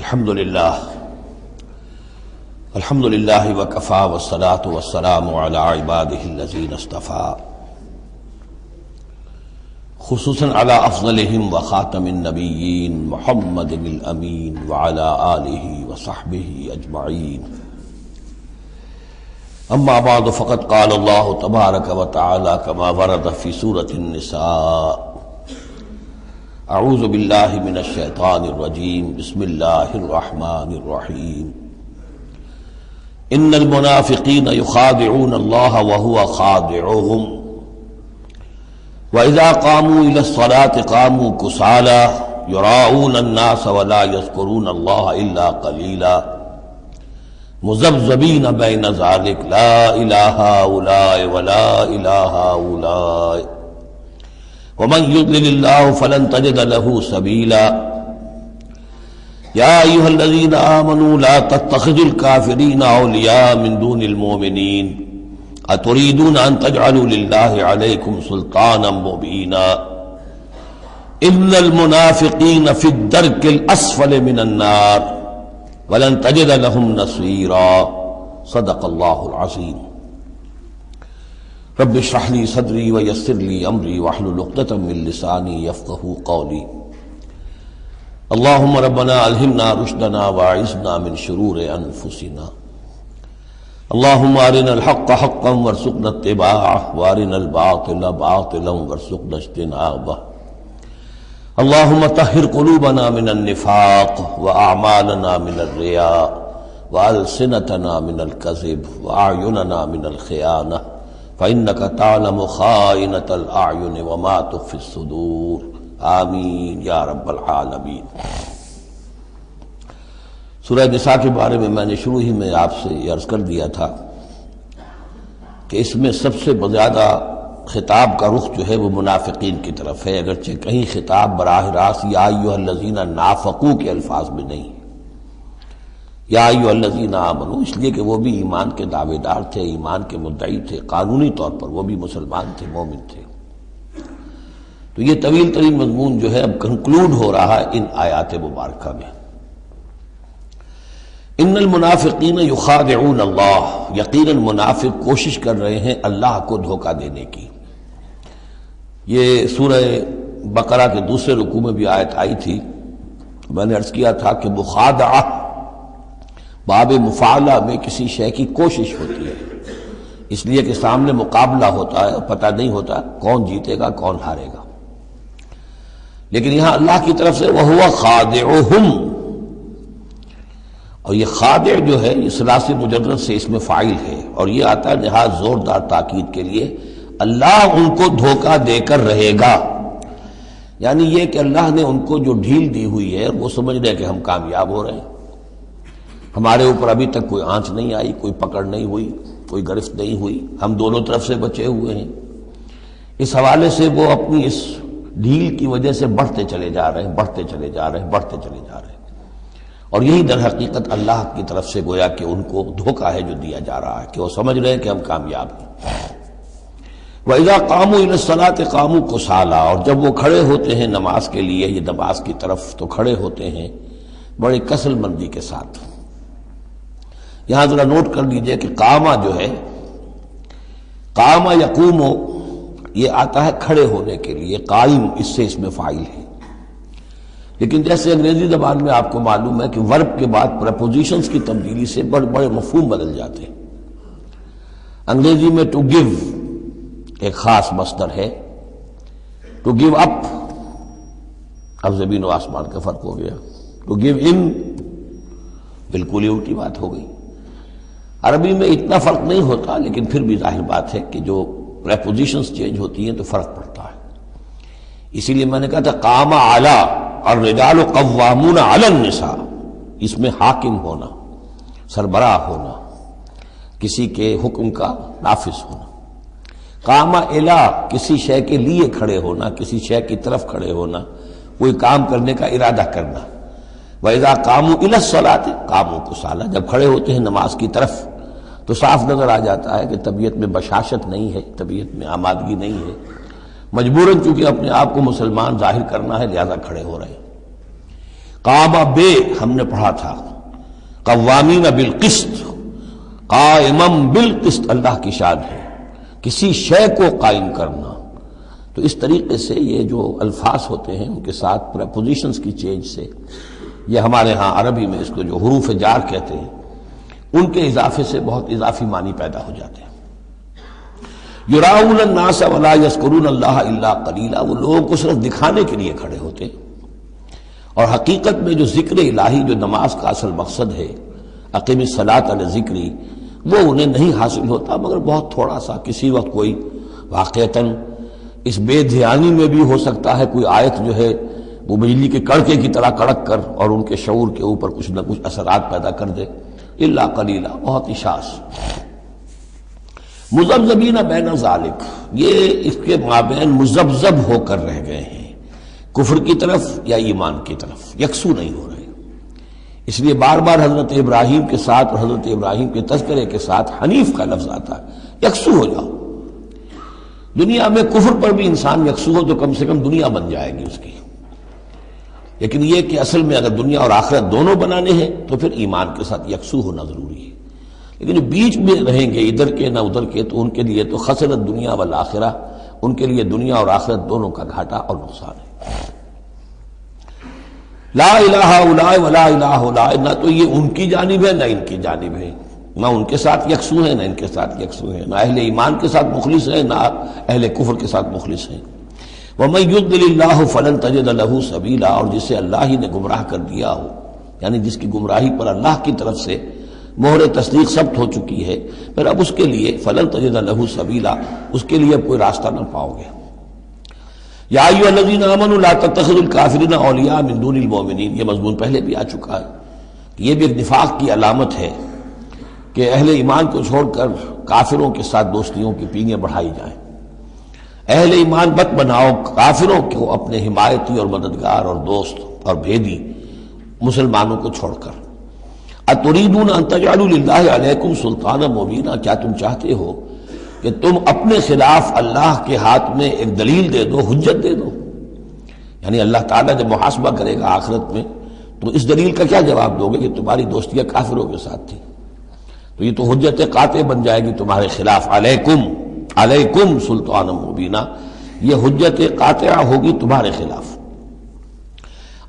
الحمد للہ وکفی والصلاة والسلام علی عباده الذین اصطفى خصوصاً علی افضلهم وخاتم النبیین محمد الامین وعلی آلہ وصحبہ اجمعین اما بعد فقد قال اللہ تبارک وتعالی کما ورد فی سورة النساء اعوذ باللہ من الشیطان الرجیم بسم اللہ الرحمن الرحیم ان المنافقین یخادعون اللہ وهو خادعهم وإذا قاموا إلى الصلاة قاموا كسالى يراءون الناس ولا يذكرون الله إلا قليلا مذبذبين بين ذلك لا إله هؤلاء ولا إله هؤلاء ومن يضلل الله فلن تجد له سبيلا يا أيها الذين آمنوا لا تتخذوا الكافرين أولياء من دون المؤمنين أتريدون أن تجعلوا لله عليكم سلطانا مبينا إن المنافقين في الدرك الأسفل من النار ولن تجد لهم نصيرا صدق الله العظيم رب اشرح لي صدري ويسر لي أمري واحلل عقدة من لساني يفقهوا قولي اللهم ربنا ألهمنا رشدنا واعصمنا من شرور أنفسنا اللهم أرنا الحق حقا وارزقنا اتباعه وأرنا الباطل باطلا وارزقنا اجتنابه اللهم طهر قلوبنا من النفاق وأعمالنا من الرياء وألسنتنا من الكذب وأعيننا من الخيانة فإنك تعلم خائنة الأعين وما تخفي الصدور آمین یا رب العالمین۔ سورہ نساء کے بارے میں نے شروع ہی میں آپ سے یہ عرض کر دیا تھا کہ اس میں سب سے زیادہ خطاب کا رخ جو ہے وہ منافقین کی طرف ہے، اگرچہ کہیں خطاب براہ راست یا ایھا الذین نافقوا کے الفاظ میں نہیں، یا ایھا الذین آمنوا اس لیے کہ وہ بھی ایمان کے دعوے دار تھے، ایمان کے مدعی تھے، قانونی طور پر وہ بھی مسلمان تھے، مومن تھے۔ تو یہ طویل ترین مضمون جو ہے اب کنکلوڈ ہو رہا ہے ان آیات مبارکہ میں۔ ان المنافقین یخادعون اللہ، یقیناً منافق کوشش کر رہے ہیں اللہ کو دھوکہ دینے کی۔ یہ سورہ بقرہ کے دوسرے رکوع میں بھی آیت آئی تھی، میں نے عرض کیا تھا کہ مخادعہ باب مفاعلہ میں کسی شے کی کوشش ہوتی ہے، اس لیے کہ سامنے مقابلہ ہوتا ہے، پتہ نہیں ہوتا کون جیتے گا کون ہارے گا، لیکن یہاں اللہ کی طرف سے وَهُوَ خَادِعُهُمْ، اور یہ خادع جو ہے اس ثلاثی مجرد سے اس میں فاعل ہے، اور یہ آتا ہے نہایت زوردار تاکید کے لیے، اللہ ان کو دھوکہ دے کر رہے گا، یعنی یہ کہ اللہ نے ان کو جو ڈھیل دی ہوئی ہے وہ سمجھ رہے کہ ہم کامیاب ہو رہے ہیں، ہمارے اوپر ابھی تک کوئی آنچ نہیں آئی، کوئی پکڑ نہیں ہوئی، کوئی گرفت نہیں ہوئی، ہم دونوں طرف سے بچے ہوئے ہیں۔ اس حوالے سے وہ اپنی اس ڈھیل کی وجہ سے بڑھتے چلے جا رہے ہیں، بڑھتے چلے جا رہے ہیں، بڑھتے چلے جا رہے ہیں، اور یہی در حقیقت اللہ کی طرف سے گویا کہ ان کو دھوکہ ہے جو دیا جا رہا ہے کہ وہ سمجھ رہے ہیں کہ ہم کامیاب ہیں۔ وَإِذَا قَامُوا إِلَى الصَّلَاةِ قَامُوا كُسَالَىٰ، اور جب وہ کھڑے ہوتے ہیں نماز کے لیے، یہ نماز کی طرف، تو کھڑے ہوتے ہیں بڑی کسل مندی کے ساتھ۔ یہاں ذرا نوٹ کر لیجئے کہ قامہ جو ہے، قامہ یقوم، یہ آتا ہے کھڑے ہونے کے لیے، قائم اس سے اس میں فاعل ہے، لیکن جیسے انگریزی زبان میں آپ کو معلوم ہے کہ ورب کے بعد پریپوزیشنز کی تبدیلی سے بڑے بڑے مفہوم بدل جاتے ہیں۔ انگریزی میں ٹو گیو ایک خاص مصدر ہے، ٹو گیو اپ، اب زمین و آسمان کا فرق ہو گیا، ٹو گیو ان بالکل ہی الٹی بات ہو گئی۔ عربی میں اتنا فرق نہیں ہوتا، لیکن پھر بھی ظاہر بات ہے کہ جو پریپوزیشنز چینج ہوتی ہیں تو فرق پڑتا ہے، اسی لیے میں نے کہا تھا قام اعلیٰ الرجال قوامون علی النساء، اس میں حاکم ہونا، سربراہ ہونا، کسی کے حکم کا نافذ ہونا۔ قام الی، کسی شے کے لیے کھڑے ہونا، کسی شے کی طرف کھڑے ہونا، کوئی کام کرنے کا ارادہ کرنا۔ وَإِذَا قَامُوا إِلَى الصَّلَاةِ قَامُوا كُسَالَىٰ، جب کھڑے ہوتے ہیں نماز کی طرف تو صاف نظر آ جاتا ہے کہ طبیعت میں بشاشت نہیں ہے، طبیعت میں آمادگی نہیں ہے، مجبوراً چونکہ اپنے آپ کو مسلمان ظاہر کرنا ہے لہذا کھڑے ہو رہے ہیں۔ قام بے ہم نے پڑھا تھا، قوامین بالقسط، قائمم بالقسط اللہ کی شان ہے، کسی شے کو قائم کرنا۔ تو اس طریقے سے یہ جو الفاظ ہوتے ہیں ان کے ساتھ پریپوزیشنز کی چینج سے، یہ ہمارے ہاں عربی میں اس کو جو حروف جار کہتے ہیں، ان کے اضافے سے بہت اضافی معنی پیدا ہو جاتے ہیں۔ یراؤن الناس ولا یذکرون اللہ الا قلیلا، وہ لوگوں کو صرف دکھانے کے لیے کھڑے ہوتے ہیں، اور حقیقت میں جو ذکر الہی جو نماز کا اصل مقصد ہے، اقیم الصلاۃ لذکری، وہ انہیں نہیں حاصل ہوتا مگر بہت تھوڑا سا، کسی وقت کوئی واقعتاً اس بے دھیانی میں بھی ہو سکتا ہے کوئی آیت جو ہے وہ بجلی کے کڑکے کی طرح کڑک کر اور ان کے شعور کے اوپر کچھ نہ کچھ اثرات پیدا کر دے، الا قلیلا، بہت اشاعت۔ مذبذبین بین ذالک، یہ اس کے مابین مذبذب ہو کر رہ گئے ہیں، کفر کی طرف یا ایمان کی طرف، یکسو نہیں ہو رہے۔ اس لیے بار بار حضرت ابراہیم کے ساتھ اور حضرت ابراہیم کے تذکرے کے ساتھ حنیف کا لفظ آتا ہے، یکسو ہو جاؤ۔ دنیا میں کفر پر بھی انسان یکسو ہو تو کم سے کم دنیا بن جائے گی اس کی، لیکن یہ کہ اصل میں اگر دنیا اور آخرت دونوں بنانے ہیں تو پھر ایمان کے ساتھ یکسو ہونا ضروری ہے۔ لیکن جو بیچ میں رہیں گے ادھر کے نہ ادھر کے، تو ان کے لیے تو خسرت دنیا والآخرہ، ان کے لیے دنیا اور آخرت دونوں کا گھاٹا اور نقصان ہے۔ لا الہ الا ولا الہ الا، نہ تو یہ ان کی جانب ہے نہ ان کی جانب ہے، نہ ان کے ساتھ یکسو ہیں نہ ان کے ساتھ یکسو ہیں، نہ اہل ایمان کے ساتھ مخلص ہیں نہ اہل کفر کے ساتھ مخلص ہیں۔ وَمَن يُضْلِلِ اللَّهُ فَلَن تَجِدَ لَهُ سَبِيلًا، اور جسے اللہ ہی نے گمراہ کر دیا ہو، یعنی جس کی گمراہی پر اللہ کی طرف سے مہر تصدیق ثبت ہو چکی ہے، پھر اب اس کے لیے فَلَن تَجِدَ لَهُ سَبِيلًا، اس کے لیے اب کوئی راستہ نہ پاؤ گے۔ یا ایھا الذین آمنوا لا تتخذوا الکافرین اولیاء من دون المؤمنین، یہ مضمون پہلے بھی آ چکا ہے کہ یہ بھی ایک نفاق کی علامت ہے کہ اہل ایمان کو چھوڑ کر کافروں کے ساتھ دوستیوں کی پینیاں بڑھائی جائیں۔ اہل ایمان مت بناؤ کافروں کو اپنے حمایتی اور مددگار اور دوست اور بھیدی مسلمانوں کو چھوڑ کر۔ اتریدون ان تجعلوا للہ علیکم سلطانا مبینا، کیا تم چاہتے ہو کہ تم اپنے خلاف اللہ کے ہاتھ میں ایک دلیل دے دو، حجت دے دو؟ یعنی اللہ تعالیٰ جب محاسبہ کرے گا آخرت میں تو اس دلیل کا کیا جواب دو گے کہ تمہاری دوستیاں کافروں کے ساتھ تھی؟ تو یہ تو حجت قاطع بن جائے گی تمہارے خلاف، علیکم سلطان مبینہ، یہ حجت قاطعہ ہوگی تمہارے خلاف۔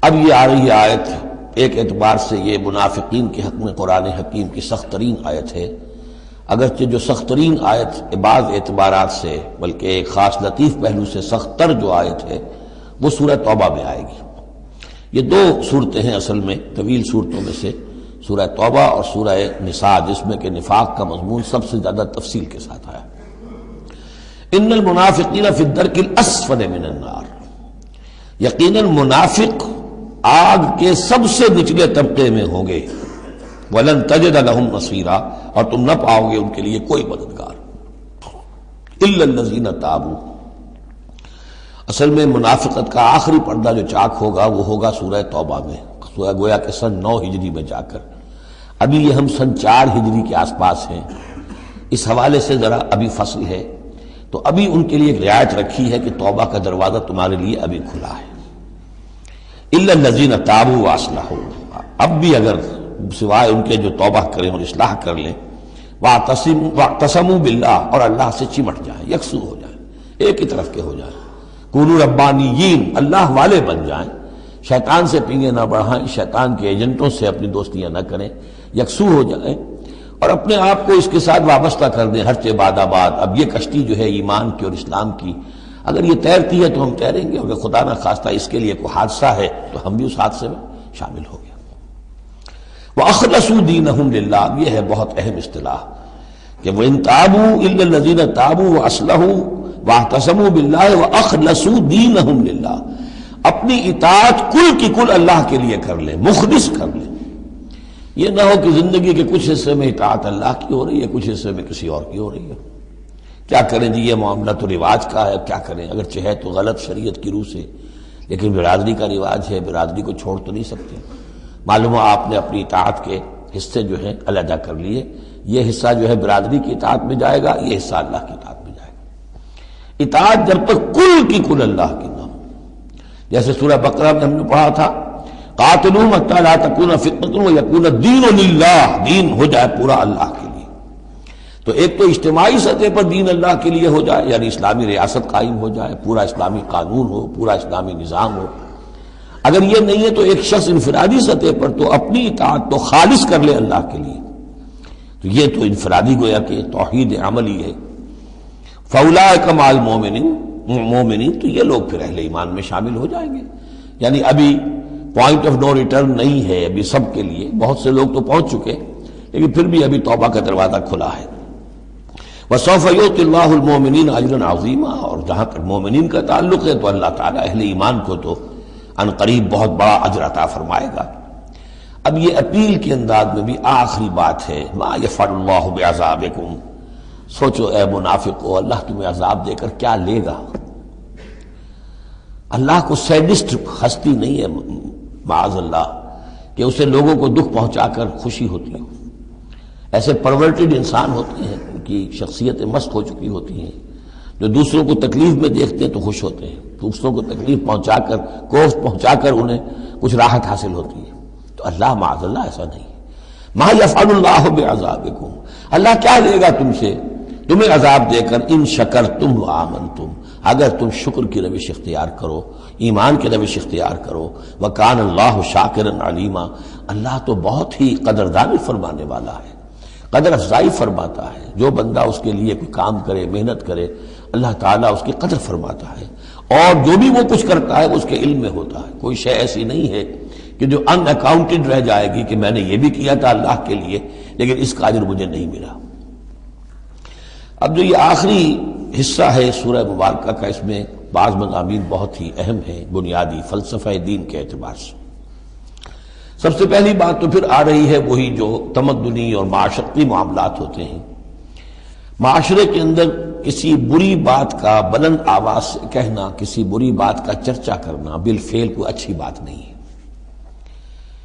اب یہ آ رہی آیت ایک اعتبار سے یہ منافقین کے حق میں قرآن حکیم کی سخت ترین آیت ہے، اگرچہ جو سخت ترین آیت بعض اعتبارات سے بلکہ ایک خاص لطیف پہلو سے سخت تر جو آیت ہے وہ سورہ توبہ میں آئے گی۔ یہ دو صورتیں ہیں اصل میں طویل صورتوں میں سے، سورہ توبہ اور سورہ نساء، جس میں کہ نفاق کا مضمون سب سے زیادہ تفصیل کے ساتھ آیا۔ ان المنافقین فی الدرک الاسفل من النار، یقیناً منافق آگ کے سب سے نچلے طبقے میں ہوں گے۔ وَلَن تَجِدَ لَهُمْ نَصِيرًا، اور تم نہ پاؤ گے ان کے لیے کوئی مددگار۔ إِلَّا الَّذِينَ تَابُوا، اصل میں منافقت کا آخری پردہ جو چاک ہوگا وہ ہوگا سورہ توبہ میں، گویا کہ سن 9 ہجری میں جا کر۔ ابھی یہ ہم سن 4 ہجری کے آس پاس ہیں، اس حوالے سے ذرا ابھی فصل ہے، تو ابھی ان کے لیے ایک رعایت رکھی ہے کہ توبہ کا دروازہ تمہارے لیے ابھی کھلا ہے۔ إِلَّا الَّذِينَ تَابُوا وَأَصْلَحُوا، اب بھی اگر سوائے ان کے جو توبہ کریں اور اصلاح کر لیں، وَاعْتَصَمُوا بِاللَّهِ، اور اللہ سے چمٹ جائیں، یکسو ہو جائیں، ایک ہی طرف کے ہو جائیں، کونوا ربانیین، اللہ والے بن جائیں، شیطان سے پینگے نہ بڑھائیں، شیطان کے ایجنٹوں سے اپنی دوستیاں نہ کریں، یکسو ہو جائیں اور اپنے آپ کو اس کے ساتھ وابستہ کر دیں، ہر بعد آباد۔ اب یہ کشتی جو ہے ایمان کی اور اسلام کی، اگر یہ تیرتی ہے تو ہم تیریں گے، اور اگر خدا نہ خواستہ اس کے لیے کوئی حادثہ ہے تو ہم بھی اس حادثے میں شامل ہو گئے۔ وَأَخْلَصُوا دِينَهُمْ لِلَّهِ، یہ ہے بہت اہم اصطلاح کہ وَإِن تَابُوا إِلَّا الَّذِينَ تَابُوا وَأَصْلَحُوا وَاعْتَصَمُوا بِاللَّهِ وَأَخْلَصُوا دِينَهُمْ لِلَّهِ، اپنی اطاعت کل کی کل اللہ کے لیے کر لیں، مخلص کر لیں۔ یہ نہ ہو کہ زندگی کے کچھ حصے میں اطاعت اللہ کی ہو رہی ہے، کچھ حصے میں کسی اور کی ہو رہی ہے۔ کیا کریں جی، یہ معاملہ تو رواج کا ہے، کیا کریں، اگرچہ ہے تو غلط شریعت کی روح سے، لیکن برادری کا رواج ہے، برادری کو چھوڑ تو نہیں سکتے۔ معلوم ہو آپ نے اپنی اطاعت کے حصے جو ہیں علیحدہ کر لیے، یہ حصہ جو ہے برادری کی اطاعت میں جائے گا، یہ حصہ اللہ کی اطاعت میں جائے گا۔ اطاعت جب تک کل کی کل اللہ کی نہ ہو، جیسے سورہ بقرہ میں ہم نے پڑھا تھا قاتلوہم حتی لا تکون فتنۃ ویکون الدین للہ، دین ہو جائے پورا اللہ کے لیے۔ تو ایک تو اجتماعی سطح پر دین اللہ کے لیے ہو جائے، یعنی اسلامی ریاست قائم ہو جائے، پورا اسلامی قانون ہو، پورا اسلامی نظام ہو۔ اگر یہ نہیں ہے تو ایک شخص انفرادی سطح پر تو اپنی اطاعت تو خالص کر لے اللہ کے لیے، تو یہ تو انفرادی گویا کہ توحید عملی ہے۔ فَأُولَٰئِكَ مَعَ الْمُؤْمِنِينَ، تو یہ لوگ پھر اہل ایمان میں شامل ہو جائیں گے۔ یعنی ابھی پوائنٹ آف نو ریٹرن نہیں ہے ابھی سب کے لیے، بہت سے لوگ تو پہنچ چکے، لیکن پھر بھی ابھی توبہ کا دروازہ کھلا ہے۔ وَسَوْفَ يُؤْتِ اللَّهُ الْمُؤْمِنِينَ أَجْرًا عَظِيمًا، اور جہاں تک مومنین کا تعلق ہے تو اللہ تعالیٰ اہل ایمان کو تو ان قریب بہت بڑا اجر عطا فرمائے گا۔ اب یہ اپیل کے انداز میں بھی آخری بات ہے، مَا يَفْعَلُ اللَّهُ بِعَذَابِكُمْ، سوچو اے منافقو، اللہ تمہیں عذاب دے کر کیا لے گا؟ اللہ کو سیڈسٹ ہستی نہیں ہے معاذ اللہ کہ اسے لوگوں کو دکھ پہنچا کر خوشی ہوتی ہو۔ ایسے پرورٹڈ انسان ہوتے ہیں، ان کی شخصیتیں مست ہو چکی ہوتی ہیں، جو دوسروں کو تکلیف میں دیکھتے ہیں تو خوش ہوتے ہیں، دوسروں کو تکلیف پہنچا کر، کوفت پہنچا کر انہیں کچھ راحت حاصل ہوتی ہے۔ تو اللہ معاذ اللہ ایسا نہیں ہے۔ ما یفعل اللہ بعذابکم، اللہ کیا لے گا تم سے، تمہیں عذاب دے کر، ان شکرتم وآمنتم، اگر تم شکر کی روش اختیار کرو، ایمان کی روش اختیار کرو۔ وکان اللہ شاکرا علیما، اللہ تو بہت ہی قدردانی فرمانے والا ہے، قدر افزائی فرماتا ہے۔ جو بندہ اس کے لیے کوئی کام کرے، محنت کرے، اللہ تعالیٰ اس کی قدر فرماتا ہے، اور جو بھی وہ کچھ کرتا ہے اس کے علم میں ہوتا ہے۔ کوئی شے ایسی نہیں ہے کہ جو ان اکاؤنٹڈ رہ جائے گی کہ میں نے یہ بھی کیا تھا اللہ کے لیے لیکن اس کا اجر مجھے نہیں ملا۔ اب جو یہ آخری حصہ ہے سورہ مبارکہ کا، اس میں بعض مضامین بہت ہی اہم ہیں بنیادی فلسفہ دین کے اعتبار سے۔ سب سے پہلی بات تو پھر آ رہی ہے وہی جو تمدنی اور معاشرتی معاملات ہوتے ہیں۔ معاشرے کے اندر کسی بری بات کا بلند آواز سے کہنا، کسی بری بات کا چرچا کرنا بالفعل کوئی اچھی بات نہیں ہے،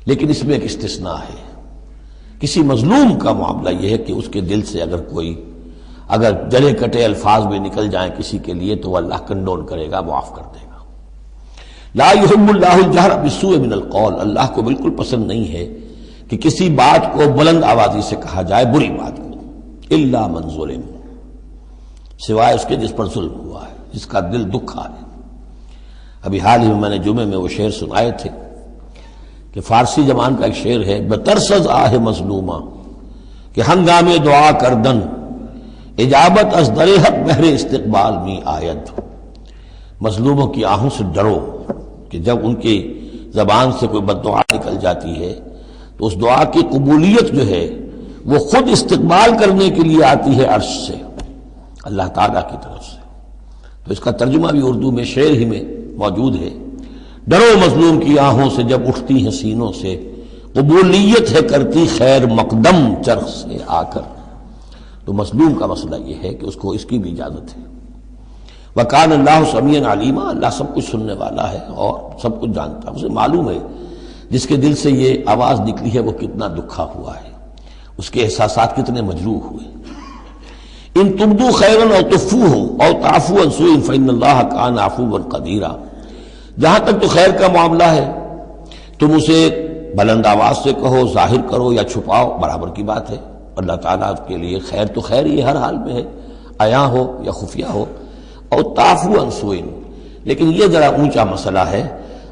لیکن اس میں ایک استثناء ہے۔ کسی مظلوم کا معاملہ یہ ہے کہ اس کے دل سے اگر جلے کٹے الفاظ میں نکل جائیں کسی کے لیے تو وہ اللہ کنڈون کرے گا، معاف کر دے گا۔ لا يحب اللہ الجہر بالسوء من القول، اللہ کو بالکل پسند نہیں ہے کہ کسی بات کو بلند آوازی سے کہا جائے، بری بات کو، الا من ظلم، سوائے اس کے جس پر ظلم ہوا ہے، جس کا دل دکھا ہے۔ ابھی حال ہی میں نے جمعے میں وہ شعر سنائے تھے کہ فارسی زبان کا ایک شعر ہے، بترسز آہ مظلومہ کہ ہنگامے دعا کردن، اجابت از در حق بہر استقبال می آید۔ مظلوموں کی آہوں سے ڈرو کہ جب ان کی زبان سے کوئی بد دعا نکل جاتی ہے تو اس دعا کی قبولیت جو ہے وہ خود استقبال کرنے کے لیے آتی ہے عرش سے، اللہ تعالیٰ کی طرف سے۔ تو اس کا ترجمہ بھی اردو میں شعر ہی میں موجود ہے، ڈرو مظلوم کی آہوں سے جب اٹھتی ہیں سینوں سے، قبولیت ہے کرتی خیر مقدم چرخ سے آ کر۔ تو مظلوم کا مسئلہ یہ ہے کہ اس کو اس کی بھی اجازت ہے۔ وَكَانَ اللَّهُ سَمِيعًا عَلِيمًا، اللہ سب کچھ سننے والا ہے اور سب کچھ جانتا ہے، اسے معلوم ہے جس کے دل سے یہ آواز نکلی ہے وہ کتنا دکھا ہوا ہے، اس کے احساسات کتنے مجروح ہوئے۔ ان تبدو خیرا او تخفوہ او تعفو عن سوء فإن اللہ کان عفوا قدیرا، جہاں تک تو خیر کا معاملہ ہے تم اسے بلند آواز سے کہو، ظاہر کرو یا چھپاؤ، برابر کی بات ہے۔ اللہ تعالیٰ کے لیے خیر تو خیر ہی ہر حال میں ہے، عیاں ہو یا خفیہ ہو۔ اور تعفو عن سوء، لیکن یہ ذرا اونچا مسئلہ ہے،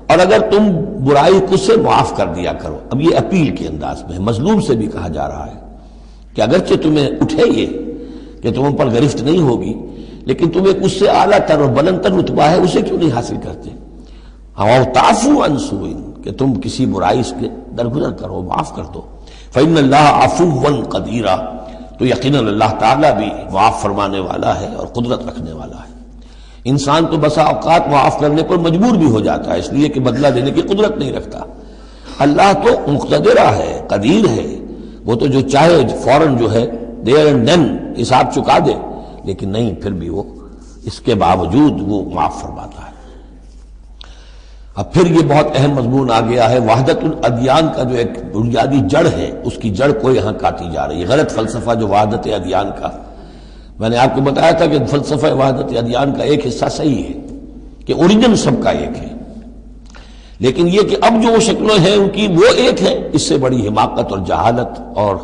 اور اگر تم برائی کو سے معاف کر دیا کرو۔ اب یہ اپیل کے انداز میں ہے، مظلوم سے بھی کہا جا رہا ہے کہ اگرچہ تمہیں اٹھے یہ کہ تم پر گرفت نہیں ہوگی، لیکن تمہیں اس سے اعلیٰ تر اور بلند تر رتبہ ہے، اسے کیوں نہیں حاصل کرتے؟ اور تعفو عن سوء، کہ تم کسی برائی سے درگزر کرو، معاف کر دو۔ فإن اللہ عفوا قدیرا، تو یقیناً اللہ تعالیٰ بھی معاف فرمانے والا ہے اور قدرت رکھنے والا ہے۔ انسان تو بسا اوقات معاف کرنے پر مجبور بھی ہو جاتا ہے، اس لیے کہ بدلہ دینے کی قدرت نہیں رکھتا۔ اللہ تو مقتدرہ ہے، قدیر ہے، وہ تو جو چاہے فوراً جو ہے دیر اینڈ دین حساب چکا دے، لیکن نہیں، پھر بھی وہ اس کے باوجود وہ معاف فرماتا ہے۔ اب پھر یہ بہت اہم مضمون آ گیا ہے، وحدت الادیان کا جو ایک بنیادی جڑ ہے، اس کی جڑ کو یہاں کاٹی جا رہی ہے۔ غلط فلسفہ جو وحدت ادیان کا، میں نے آپ کو بتایا تھا کہ فلسفہ وحدت ادیان کا ایک حصہ صحیح ہے کہ اوریجن سب کا ایک ہے، لیکن یہ کہ اب جو شکلیں ہیں ان کی وہ ایک ہے، اس سے بڑی حماقت اور جہالت اور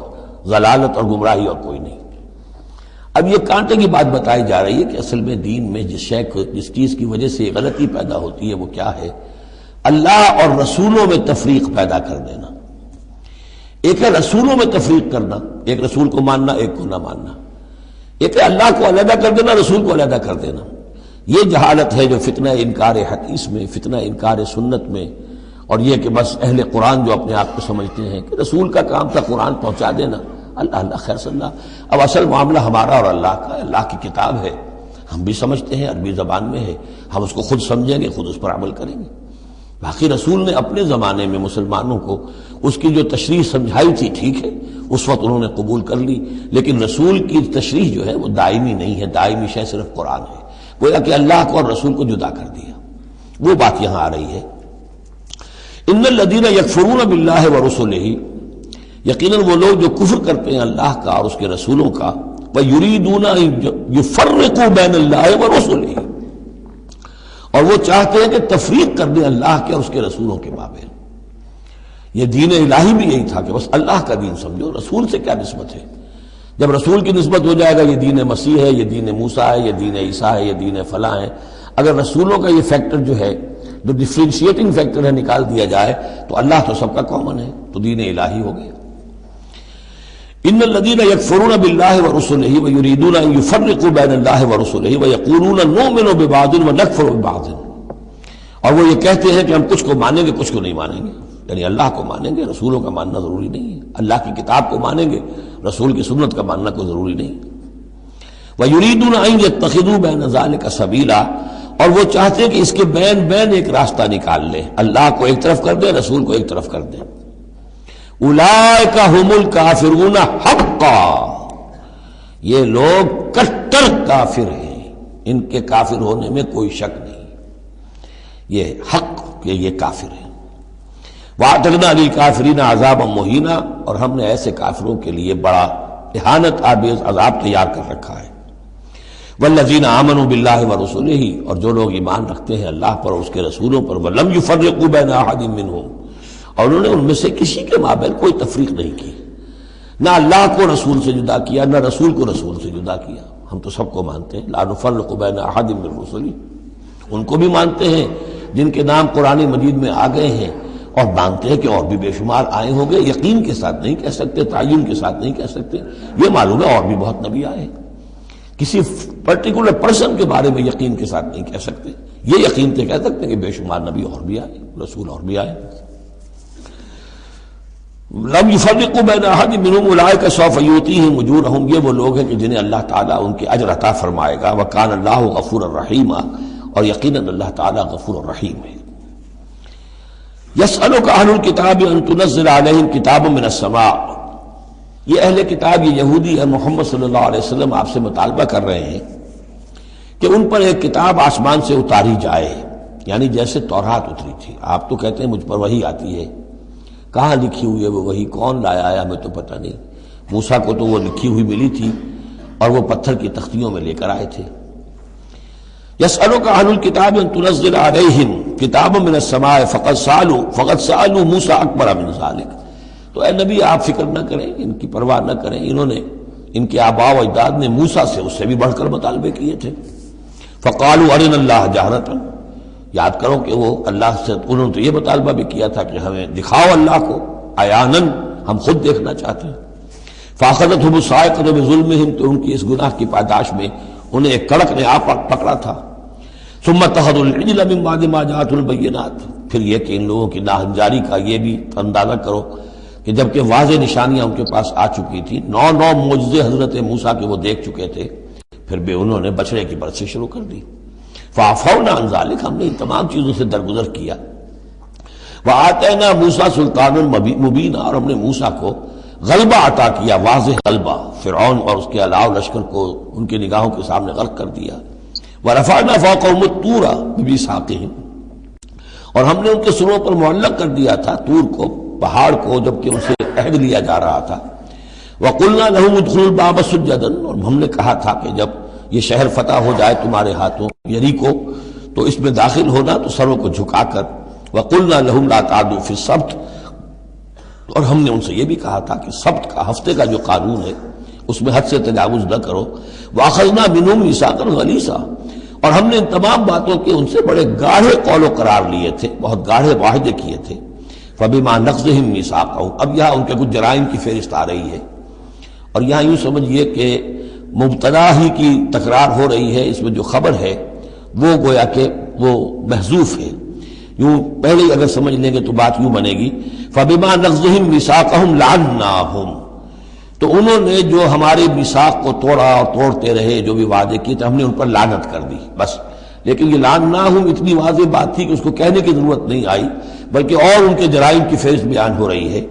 ضلالت اور گمراہی اور کوئی نہیں۔ اب یہ کانٹے کی بات بتائی جا رہی ہے کہ اصل میں دین میں جس چیز کی وجہ سے غلطی پیدا ہوتی ہے وہ کیا ہے؟ اللہ اور رسولوں میں تفریق پیدا کر دینا۔ ایک ہے رسولوں میں تفریق کرنا، ایک رسول کو ماننا ایک کو نہ ماننا، ایک ہے اللہ کو علیحدہ کر دینا رسول کو علیحدہ کر دینا۔ یہ جہالت ہے جو فتنہ انکار حدیث میں، فتنہ انکار سنت میں، اور یہ کہ بس اہل قرآن جو اپنے آپ کو سمجھتے ہیں کہ رسول کا کام تھا قرآن پہنچا دینا، اللہ اللہ خیر صلی اللہ۔ اب اصل معاملہ ہمارا اور اللہ کا، اللہ کی کتاب ہے، ہم بھی سمجھتے ہیں، عربی زبان میں ہے، ہم اس کو خود سمجھیں گے، خود اس پر عمل کریں گے۔ باقی رسول نے اپنے زمانے میں مسلمانوں کو اس کی جو تشریح سمجھائی تھی ٹھیک ہے، اس وقت انہوں نے قبول کر لی، لیکن رسول کی تشریح جو ہے وہ دائمی نہیں ہے، دائمی شے صرف قرآن ہے، گویا کہ اللہ کو اور رسول کو جدا کر دیا۔ وہ بات یہاں آ رہی ہے، ان الذین یکفرون باللہ ورسلہ، یقیناً وہ لوگ جو کفر کرتے ہیں اللہ کا اور اس کے رسولوں کا، وَيُرِيدُونَ أَن يُفَرِّقُوا بَيْنَ اللَّهِ وَرُسُلِهِ، اور وہ چاہتے ہیں کہ تفریق کر دیں اللہ کے اور اس کے رسولوں کے مابین۔ یہ دین الہی بھی یہی تھا کہ بس اللہ کا دین سمجھو، رسول سے کیا نسبت ہے؟ جب رسول کی نسبت ہو جائے گا یہ دین مسیح ہے، یہ دین موسیٰ ہے، یہ دین عیسیٰ ہے، یہ دین فلاں ہے، اگر رسولوں کا یہ فیکٹر جو ہے جو ڈفرینشیٹنگ فیکٹر ہے نکال دیا جائے تو اللہ تو سب کا کامن ہے، تو دین الہی ہو گیا۔ ان الذین یکفرون باللہ ورسلہ ویریدون ان یفرقوا بین اللہ ورسلہ ویقولون نؤمن ببعض ونکفر ببعض، اور وہ یہ کہتے ہیں کہ ہم کچھ کو مانیں گے کچھ کو نہیں مانیں گے، یعنی اللہ کو مانیں گے، رسولوں کا ماننا ضروری نہیں ہے، اللہ کی کتاب کو مانیں گے، رسول کی سنت کا ماننا کوئی ضروری نہیں۔ وَيُرِيدُونَ أَن يَتَّخِذُوا بَيْنَ ذَلِكَ سَبِيلًا، اور وہ چاہتے ہیں کہ اس کے بین بین ایک راستہ نکال لیں، اللہ کو ایک طرف کر دیں، رسول کو ایک طرف کر دیں۔ أُولَٰئِكَ هُمُ الْكَافِرُونَ حَقًّا، یہ لوگ کٹر کافر ہیں، ان کے کافر ہونے میں کوئی شک نہیں، یہ حق کہ یہ کافر ہیں۔ وَأَعْتَدْنَا لِلْكَافِرِينَ عَذَابًا مُهِينًا، اور ہم نے ایسے کافروں کے لیے بڑا اہانت آمیز عذاب تیار کر رکھا ہے۔ والذین آمنوا باللہ ورسلہ، اور جو لوگ ایمان رکھتے ہیں اللہ پر اور اس کے رسولوں پر، ولم یفرقوا بین احد منہم، اور انہوں نے ان میں سے کسی کے مابین کوئی تفریق نہیں کی، نہ اللہ کو رسول سے جدا کیا نہ رسول کو رسول سے جدا کیا۔ ہم تو سب کو مانتے ہیں، لا نفرق بین احد من رسلہ، ان کو بھی مانتے ہیں جن کے نام قرآن مجید میں آ گئے ہیں، اور مانتے ہیں کہ اور بھی بے شمار آئے ہوں گے، یقین کے ساتھ نہیں کہہ سکتے، تعین کے ساتھ نہیں کہہ سکتے، یہ معلوم ہے اور بھی بہت نبی آئے ہیں، کسی پرٹیکولر پرسن کے بارے میں یقین کے ساتھ نہیں کہہ سکتے، یہ یقین سے کہہ سکتے ہیں کہ بے شمار نبی اور بھی آئے، رسول اور بھی آئے۔ لم یفرقوا بین احد منہم اولئک سوف یؤتیہم اجورہم، یہ وہ لوگ ہیں کہ جنہیں اللہ تعالیٰ ان کے اجر عطا فرمائے گا، وکان اللہ غفورا رحیما، اور یقیناً اللہ تعالیٰ غفور الرحیم ہے۔ یسألک اہل الکتاب ان تنزل علیہم کتابا من السماء، یہ اہل کتاب یہ یہودی ہے، محمد صلی اللہ علیہ وسلم آپ سے مطالبہ کر رہے ہیں کہ ان پر ایک کتاب آسمان سے اتاری جائے، یعنی جیسے تورات اتری تھی۔ آپ تو کہتے ہیں مجھ پر وحی آتی ہے، کہاں لکھی ہوئی ہے وہ وحی، کون لایا ہے ہمیں تو پتہ نہیں، موسیٰ کو تو وہ لکھی ہوئی ملی تھی اور وہ پتھر کی تختیوں میں لے کر آئے تھے۔ یسألک اہل الکتاب ان تنزل علیہم کتاب من السماء فقد سألوا موسیٰ اکبر من ذلک، تو اے نبی آپ فکر نہ کریں، ان کی پرواہ نہ کریں، انہوں نے، ان کے آباء و اجداد نے موسیٰ سے اس سے بھی بڑھ کر مطالبے کیے تھے۔ فقالوا ارنا اللہ جہرۃ، یاد کرو کہ وہ اللہ سے انہوں نے تو یہ مطالبہ بھی کیا تھا کہ ہمیں دکھاؤ اللہ کو عیاناً، ہم خود دیکھنا چاہتے ہیں۔ فاخذتهم الصاعقۃ بظلمهم، تو ان کی اس گناہ کی پاداش میں انہیں ایک کڑک نے آ پکڑا تھا۔ ثم اتخذوا العجل من بعد ما جاءتهم البینات، پھر یہ کہ ان لوگوں کی ناہنجاری کا یہ بھی اندازہ کرو کہ جبکہ واضح نشانیاں ان کے پاس آ چکی تھی، 9 معجزے حضرت موسیٰ کے وہ دیکھ چکے تھے، پھر بھی انہوں نے بچڑے کی برسی شروع کر دی۔ فعفونا عن ذلک، ہم نے ان تمام چیزوں سے درگزر کیا۔ وآتینا موسیٰ سلطانا مبینا، اور ہم نے موسیٰ کو غلبہ عطا کیا، واضح غلبہ، فرعون اور اس کے علاوہ لشکر کو ان کی نگاہوں کے سامنے غرق کر دیا۔ ورفعنا فوقهم الطور بميثاقهم، اور ہم نے ان کے سروں پر معلق کر دیا تھا طور کو، پہاڑ کو، جبکہ ان سے عہد لیا جا رہا تھا۔ وقلنا لهم ادخلوا الباب سجدا، اور ہم نے کہا تھا کہ جب یہ شہر فتح ہو جائے تمہارے ہاتھوں، یریکو، تو اس میں داخل ہونا تو سروں کو جھکا کر۔ وَقُلْنَا لَهُمْ لَا تَعْدُوا فِي السَّبْتِ، اور ہم نے ان سے یہ بھی کہا تھا کہ سبت کا، ہفتے کا جو قانون ہے اس میں حد سے تجاوز نہ کرو. وَأَخَذْنَا مِنْهُمْ مِيثَاقًا غَلِيظًا، اور ہم نے ان تمام باتوں کے ان سے بڑے گاڑھے قول و قرار لیے تھے، بہت گاڑھے معاہدے کیے تھے. فَبِمَا نَقْضِهِمْ مِيثَاقَهُمْ، اب یہاں ان کے کچھ جرائم کی فہرست آ رہی ہے، اور یہاں یوں سمجھیے کہ مبتدا ہی کی تکرار ہو رہی ہے، اس میں جو خبر ہے وہ گویا کہ وہ محذوف ہے. یوں پہلے ہی اگر سمجھ لیں گے تو بات یوں بنے گی فَبِمَا نَقْضِهِمْ مِيثَاقَهُمْ لَعَنَّاهُمْ، تو انہوں نے جو ہمارے میثاق کو توڑا اور توڑتے رہے، جو بھی وعدے کیے تھے، ہم نے ان پر لعنت کر دی بس. لیکن یہ لعناہم اتنی واضح بات تھی کہ اس کو کہنے کی ضرورت نہیں آئی، بلکہ اور ان کے جرائم کی فہرست بیان ہو رہی ہے.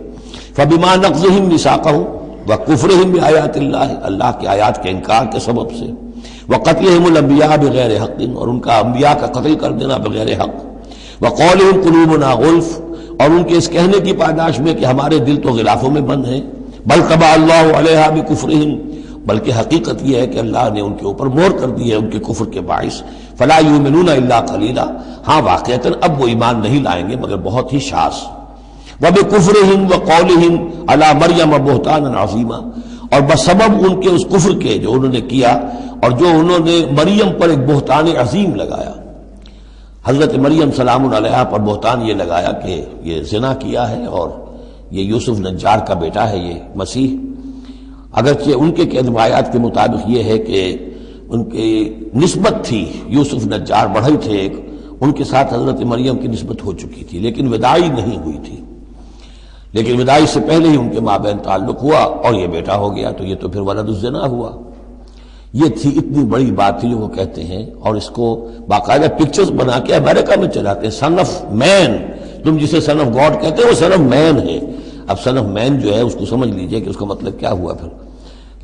فَبِمَا نَقْضِهِمْ مِيثَاقَهُمْ وَكُفْرِهِمْ بِآيَاتِ اللَّهِ، اللہ کی آیات کے انکار کے سبب سے، وَقَتْلِهِمُ الْأَنْبِيَاءَ بِغَيْرِ حَقٍّ، اور ان کا انبیاء کا قتل کر دینا بغیر حق. وَقَوْلِهِمْ قُلُوبُنَا غُلْفٌ، اور ان کے اس کہنے کی پاداش میں کہ ہمارے دل تو غلافوں میں بند ہیں. بل طبع اللہ علیہا بکفرہم، بلکہ حقیقت یہ ہے کہ اللہ نے ان کے اوپر مہر کر دی ہے ان کے کفر کے باعث. فلا یؤمنون الا قلیلا، ہاں واقعتاً اب وہ ایمان نہیں لائیں گے مگر بہت ہی شاذ. وبکفرہم وقولہم علی مریم بہتانا عظیما، اور بسبب ان کے اس کفر کے جو انہوں نے کیا اور جو انہوں نے مریم پر ایک بہتان عظیم لگایا، حضرت مریم سلام علیہا پر بہتان یہ لگایا کہ یہ زنا کیا ہے اور یہ یوسف نجار کا بیٹا ہے یہ مسیح. اگرچہ ان کے روایات کے مطابق یہ ہے کہ ان کی نسبت تھی، یوسف نجار بڑھئی تھے ایک، ان کے ساتھ حضرت مریم کی نسبت ہو چکی تھی لیکن وداعی نہیں ہوئی تھی. لیکن وداعی سے پہلے ہی ان کے مابین تعلق ہوا اور یہ بیٹا ہو گیا، تو یہ تو پھر ولد الزنا ہوا. یہ تھی اتنی بڑی بات تھی جو وہ کہتے ہیں، اور اس کو باقاعدہ پکچرز بنا کے امریکہ میں چلاتے ہیں. سن آف مین، تم جسے سن آف گاڈ کہتے ہیں وہ سن آف مین ہے. اب سن آف مین جو ہے اس کو سمجھ لیجئے کہ اس کا مطلب کیا ہوا پھر.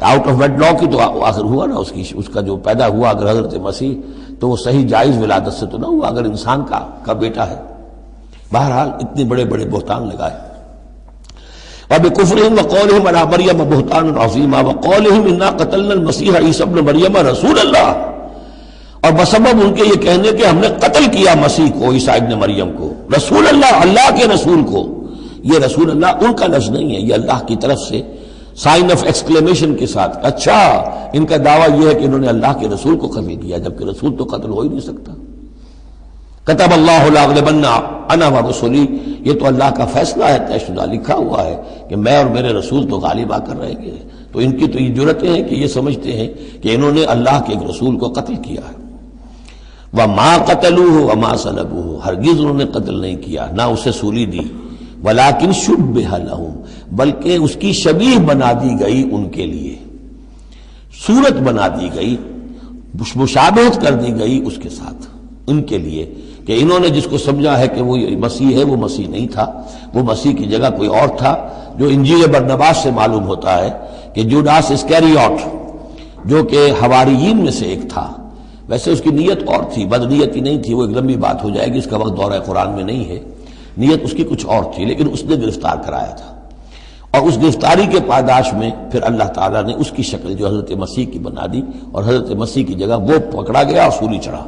آؤٹ آف ویڈ لاک ہی تو آخر ہوا نا، اس کا جو پیدا ہوا اگر حضرت مسیح تو وہ صحیح جائز ولادت سے تو نہ ہوا اگر انسان کا بیٹا ہے. بہرحال اتنے بڑے بڑے بہتان لگائے. وَبِكُفْرِهِمْ وَقَوْلِهِمْ عَلَىٰ مَرْيَمَ بُهْتَانًا عَظِيمًا وَقَوْلِهِمْ إِنَّا قَتَلْنَا الْمَسِيحَ عِيسَى ابْنَ مَرْيَمَ رَسُولَ اللَّهِ، اور بسبب ان کے یہ کہنے کہ ہم نے قتل کیا مسیح کو، عیسیٰ ابن مریم کو، رسول اللہ، اللہ کے رسول کو. یہ رسول اللہ ان کا لفظ نہیں ہے، یہ اللہ کی طرف سے سائن آف ایکسکلیمیشن کے ساتھ. اچھا ان کا دعویٰ یہ ہے کہ انہوں نے اللہ کے رسول کو قتل کیا، جبکہ رسول تو قتل ہو ہی نہیں سکتا. کتب اللہ لأغلبن انا ورسلی، یہ تو اللہ کا فیصلہ ہے، طے شدہ لکھا ہوا ہے کہ میں اور میرے رسول تو غالب آ کر رہیں گے. تو ان کی تو یہ جرتیں ہیں کہ یہ سمجھتے ہیں کہ انہوں نے اللہ کے ایک رسول کو قتل کیا ہے. وما قتلوہ وما صلبوہ، ہرگز انہوں نے قتل نہیں کیا، نہ اسے سولی دی. ولکن شبہ لہم، بلکہ اس کی شبیہ بنا دی گئی ان کے لیے، صورت بنا دی گئی، مشابہت کر دی گئی اس کے ساتھ ان کے لیے، کہ انہوں نے جس کو سمجھا ہے کہ وہ مسیح ہے وہ مسیح نہیں تھا، وہ مسیح کی جگہ کوئی اور تھا. جو انجیل برنباس سے معلوم ہوتا ہے کہ جوڈاس اسکیریوٹ جو کہ حواریین میں سے ایک تھا، ویسے اس کی نیت اور تھی، بدنیتی نہیں تھی، وہ ایک لمبی بات ہو جائے گی، اس کا وقت دورہ قرآن میں نہیں ہے. نیت اس کی کچھ اور تھی، لیکن اس نے گرفتار کرایا تھا، اور اس گرفتاری کے پاداش میں پھر اللہ تعالیٰ نے اس کی شکل جو حضرت مسیح کی بنا دی، اور حضرت مسیح کی جگہ وہ پکڑا گیا اور سولی چڑھا.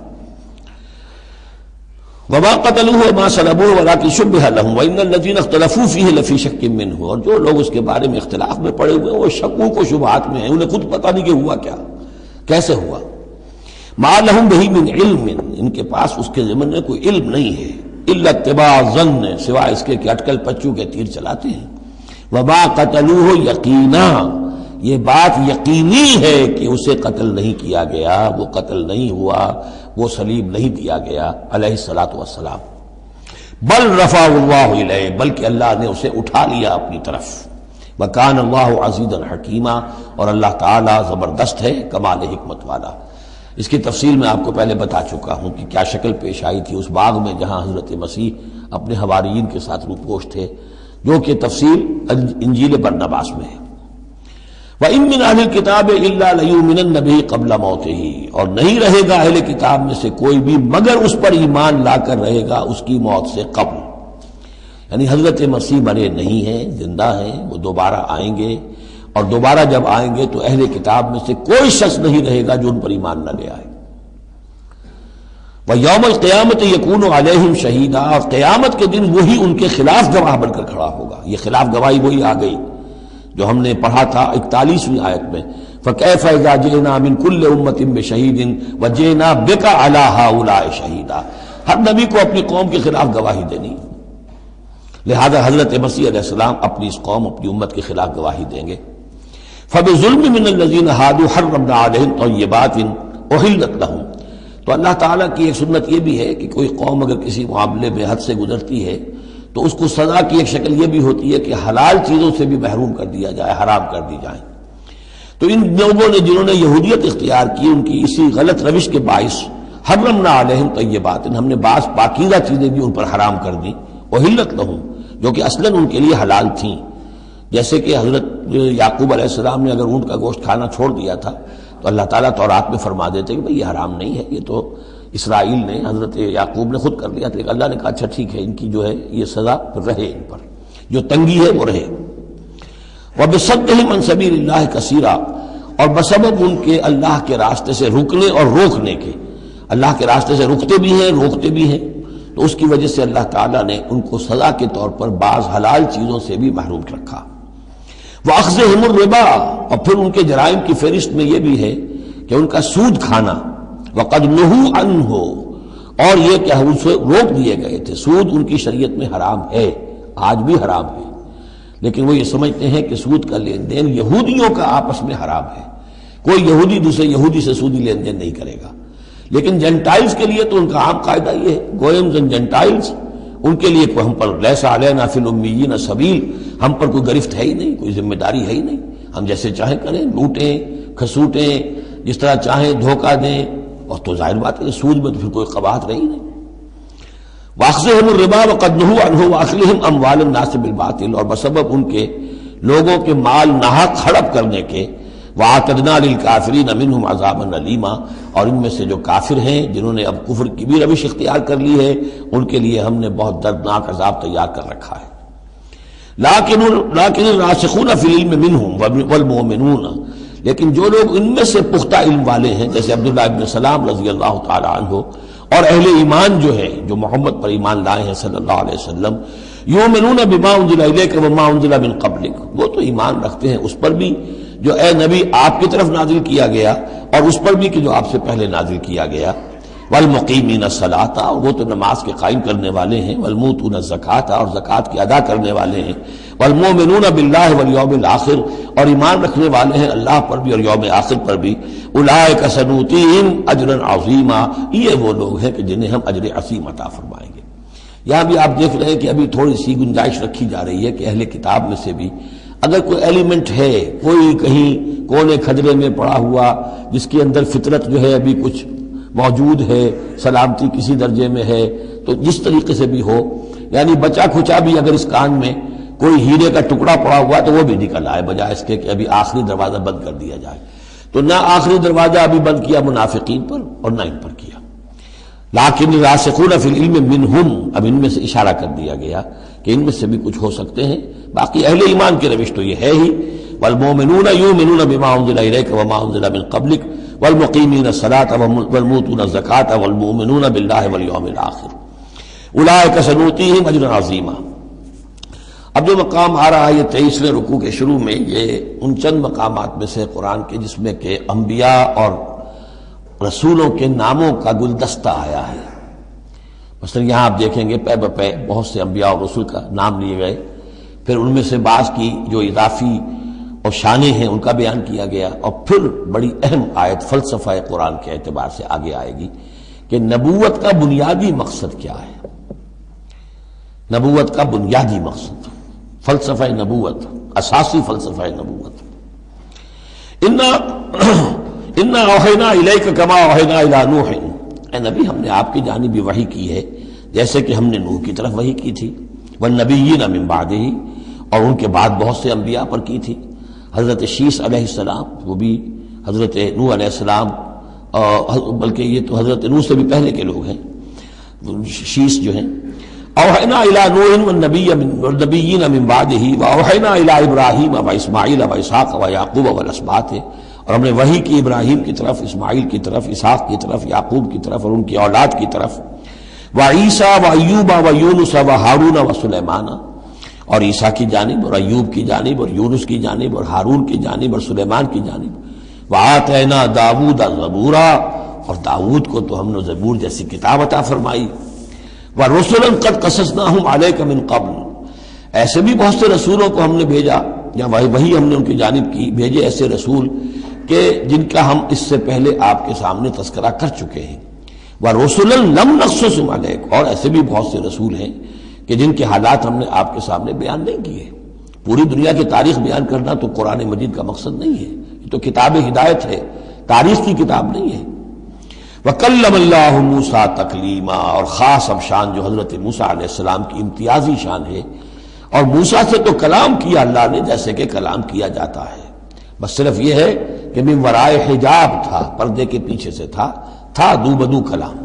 وما قتلوہ وما صلبوہ ولکن شبہ لہم وان الذین اختلفوا فیہ لفی شک منہ، اور جو لوگ اس کے بارے میں اختلاف میں پڑے ہوئے ہیں وہ شکوک و شبہات میں ہیں، انہیں خود پتہ نہیں کہ ہوا کیا، کیسے ہوا. ما لہم بہ من علم، ان کے پاس اس کے ضمن میں کوئی علم نہیں ہے، الا اتباع الظن، سوائے اس کے کہ اٹکل پچو کے تیر چلاتے ہیں. وما قتلوہ یقینا، یہ بات یقینی ہے کہ اسے قتل نہیں کیا گیا، وہ قتل نہیں ہوا، وہ صلیب نہیں دیا گیا علیہ الصلاۃ والسلام. بل رفع اللہ الیہ، بلکہ اللہ نے اسے اٹھا لیا اپنی طرف. وکان اللہ عزیزا حکیما، اور اللہ تعالی زبردست ہے، کمال حکمت والا. اس کی تفصیل میں آپ کو پہلے بتا چکا ہوں کہ کیا شکل پیش آئی تھی اس باغ میں جہاں حضرت مسیح اپنے حواریین کے ساتھ روپوش تھے، جو کہ تفصیل انجیل برنباس میں ہے. وَإِن مِّنْ أَهْلِ الْكِتَابِ إِلَّا لَيُؤْمِنَنَّ بِهِ قَبْلَ مَوْتِهِ، اور نہیں رہے گا اہل کتاب میں سے کوئی بھی مگر اس پر ایمان لا کر رہے گا اس کی موت سے قبل. یعنی حضرت مسیح مرے نہیں ہیں، زندہ ہیں، وہ دوبارہ آئیں گے، اور دوبارہ جب آئیں گے تو اہل کتاب میں سے کوئی شخص نہیں رہے گا جو ان پر ایمان نہ لے آئے. وَيَوْمَ الْقِيَامَةِ يَكُونُ عَلَيْهِمْ شَهِيدًا، اور قیامت کے دن وہی ان کے خلاف گواہ بن کر کھڑا ہوگا۔ یہ خلاف گواہی وہی آ گئی جو ہم نے پڑھا تھا 41ویں آیت میں، فَكَيْفَ إِذَا جِئْنَا مِنْ كُلِّ أُمَّةٍ بِشَهِيدٍ وَجِئْنَا بِكَ عَلَىٰ هَٰؤُلَاءِ شَهِيدًا۔ ہر نبی کو اپنی قوم کے خلاف گواہی دینی، لہذا حضرت مسیح علیہ السلام اپنی اس قوم، اپنی امت کے خلاف گواہی دیں گے۔ فَبِظُلْمٍ مِّنَ الَّذِينَ هَادُوا حَرَّمْنَا عَلَيْهِمْ طَيِّبَاتٍ أُحِلَّتْ لَهُمْ۔ تو اللہ تعالیٰ کی ایک سنت یہ بھی ہے کہ کوئی قوم اگر کسی معاملے میں حد سے گزرتی ہے تو اس کو سزا کی ایک شکل یہ بھی ہوتی ہے کہ حلال چیزوں سے بھی محروم کر دیا جائے، حرام کر دی جائیں۔ تو ان لوگوں نے جنہوں نے یہودیت اختیار کی، ان کی اسی غلط روش کے باعث حرمنا علیہم طیبات، ہم نے بعض پاکیزہ چیزیں بھی ان پر حرام کر دیں، احلت لہم، جو کہ اصلاً ان کے لیے حلال تھیں۔ جیسے کہ حضرت یعقوب علیہ السلام نے اگر اونٹ کا گوشت کھانا چھوڑ دیا تھا تو اللہ تعالیٰ تورات میں فرما دیتے کہ بھئی یہ حرام نہیں ہے، یہ تو اسرائیل نے، حضرت یعقوب نے خود کر لیا تھا، لیکن اللہ نے کہا اچھا ٹھیک ہے، ان کی جو ہے یہ سزا رہے، ان پر جو تنگی ہے وہ رہے۔ وَبِصَدِّهِمْ عَنْ سَبِيلِ اللَّهِ كَثِيرًا، اور بسبب ان کے اللہ کے راستے سے رکنے اور روکنے کے، اللہ کے راستے سے رکتے بھی ہیں، روکتے بھی ہیں، تو اس کی وجہ سے اللہ تعالیٰ نے ان کو سزا کے طور پر بعض حلال چیزوں سے بھی محروم رکھا۔ وَأَخْذِهِمُ الرِّبَا، اور پھر ان کے جرائم کی فہرست میں یہ بھی ہے کہ ان کا سود کھانا، وَقَدْ نُهُوا عَنْهُ، اور یہ کہ ان سے روک دیے گئے تھے۔ سود ان کی شریعت میں حرام ہے، آج بھی حرام ہے، لیکن وہ یہ سمجھتے ہیں کہ سود کا لین دین یہودیوں کا آپس میں حرام ہے، کوئی یہودی دوسرے یہودی سے سودی لین دین نہیں کرے گا۔ لیکن جنٹائلز کے لیے تو ان کا عام قاعدہ یہ ہے، گوئمز اینڈ جنٹائلز، ان کے لیے کوئی ہم پر لیس علینا فی الامیین سبیل، ہم پر کوئی گرفت ہے ہی نہیں، کوئی ذمہ داری ہے ہی نہیں، ہم جیسے چاہیں کریں، لوٹیں کھسوٹیں، جس طرح چاہیں دھوکہ دیں، اور تو ظاہر بات ہے سود میں تو پھر کوئی قباحت رہی نہیں۔ وَأَخْذِهِمُ الرِّبَا وَقَدْ نُهُوا عَنْهُ وَأَكْلِهِمْ أَمْوَالَ النَّاسِ بِالْبَاطِلِ، اور بسبب ان کے لوگوں کے مال ناحق ہڑپ کرنے کے، وَأَعْتَدْنَا لِلْكَافِرِينَ مِنْهُمْ عَذَابًا أَلِيمًا، اور ان میں سے جو کافر ہیں، جنہوں نے اب کفر کی بھی روش اختیار کر لی ہے، ان کے لیے ہم نے بہت دردناک عذاب تیار کر رکھا ہے۔ لیکن الراسخون فی العلم منہم والمؤمنون، لیکن جو لوگ ان میں سے پختہ علم والے ہیں، جیسے عبداللہ ابن سلام رضی اللہ تعالی عنہ، اور اہل ایمان جو ہے، جو محمد پر ایمان لائے ہیں صلی اللہ علیہ وسلم، یؤمنون بما انزل الیک وما انزل من قبلک، وہ تو ایمان رکھتے ہیں اس پر بھی جو اے نبی آپ کی طرف نازل کیا گیا، اور اس پر بھی کہ جو آپ سے پہلے نازل کیا گیا، والمقیمین الصلاۃ، اور وہ تو نماز کے قائم کرنے والے ہیں، والموتون الزکاۃ، اور زکوٰۃ کی ادا کرنے والے ہیں، والمؤمنون باللہ والیوم الآخر، اور ایمان رکھنے والے ہیں اللہ پر بھی اور یوم آخر پر بھی، اولئک سنؤتیہم اجرا عظیما، یہ وہ لوگ ہیں کہ جنہیں ہم اجر عظیم عطا فرمائیں گے۔ یہاں بھی آپ دیکھ رہے ہیں کہ ابھی تھوڑی سی گنجائش رکھی جا رہی ہے کہ اہل کتاب میں سے بھی اگر کوئی ایلیمنٹ ہے، کوئی کہیں کونے کھجرے میں پڑا ہوا جس کے اندر فطرت جو ہے ابھی کچھ موجود ہے، سلامتی کسی درجے میں ہے، تو جس طریقے سے بھی ہو، یعنی بچا کھچا بھی اگر اس کان میں کوئی ہیرے کا ٹکڑا پڑا ہوا تو وہ بھی نکل آئے، بجائے اس کے کہ ابھی آخری دروازہ بند کر دیا جائے۔ تو نہ آخری دروازہ ابھی بند کیا منافقین پر اور نہ ان پر کیا۔ لیکن راسخون فی العلم منہم، اب ان میں سے اشارہ کر دیا گیا کہ ان میں سے بھی کچھ ہو سکتے ہیں، باقی اہل ایمان کے روش تو یہ ہے ہی، والمؤمنون یؤمنون بما انزل الیک وما انزل من قبلک والمقیمین الصلاۃ والموتون الزکاۃ والمؤمنون باللہ والیوم الآخر اولئک سنؤتیہم اجرا عظیما۔ اب جو مقام آ رہا ہے یہ 23ویں رکوع کے شروع میں، یہ ان چند مقامات میں سے قرآن کے جس میں کہ انبیاء اور رسولوں کے ناموں کا گلدستہ آیا ہے۔ مثلا یہاں آپ دیکھیں گے پے بپے بہت سے انبیاء اور رسول کا نام لیے گئے، پھر ان میں سے بعض کی جو اضافی اور شانیں ہیں ان کا بیان کیا گیا، اور پھر بڑی اہم آیت فلسفہ قرآن کے اعتبار سے آگے آئے گی کہ نبوت کا بنیادی مقصد کیا ہے، نبوت کا بنیادی مقصد، فلسفہ نبوت، اساسی فلسفہ نبوت۔ انا اوحینا الیک کما اوحینا الی نوح، اے نبی ہم نے آپ کی جانب وحی کی ہے جیسے کہ ہم نے نوح کی طرف وحی کی تھی، والنبیین من بعدہ، اور ان کے بعد بہت سے انبیاء پر کی تھی، حضرت شیس علیہ السلام، وہ بھی حضرت نوح علیہ السلام، بلکہ یہ تو حضرت نوح سے بھی پہلے کے لوگ ہیں، شیس جو ہیں۔ اوحینا الی نوح والنبیین من بعدہ واوحینا الی ابراہیم واسماعیل واسحاق ویعقوب والاسباط، اور ہم نے وحی کی ابراہیم کی طرف، اسماعیل کی طرف، اسحاق کی طرف، یعقوب کی طرف اور ان کی اولاد کی طرف، وعیسیٰ وایوب ویونس وہارون وسلیمان، اور عیسیٰ کی جانب اور ایوب کی جانب اور یونس کی جانب اور ہارون کی جانب اور سلیمان کی جانب، وآتینا داؤد زبورا، اور داؤد کو تو ہم نے زبور جیسی کتاب عطا فرمائی، ورسلا قد قصصناہم علیک من قبل، ایسے بھی بہت سے رسولوں کو ہم نے بھیجا، یا وہی ہم نے ان کی جانب کی بھیجے ایسے رسول کہ جن کا ہم اس سے پہلے آپ کے سامنے تذکرہ کر چکے ہیں، ورسلا لم نقصصہم علیک، اور ایسے بھی بہت سے رسول ہیں کہ جن کے حالات ہم نے آپ کے سامنے بیان نہیں کیے۔ پوری دنیا کی تاریخ بیان کرنا تو قرآن مجید کا مقصد نہیں ہے، یہ تو کتاب ہدایت ہے، تاریخ کی کتاب نہیں ہے۔ وَكَلَّمَ اللَّهُ مُوسَىٰ تَكْلِيمًا، اور خاص اب شان جو حضرت موسیٰ علیہ السلام کی امتیازی شان ہے، اور موسیٰ سے تو کلام کیا اللہ نے جیسے کہ کلام کیا جاتا ہے، بس صرف یہ ہے کہ من ورائے حجاب تھا، پردے کے پیچھے سے تھا دو بدو کلام۔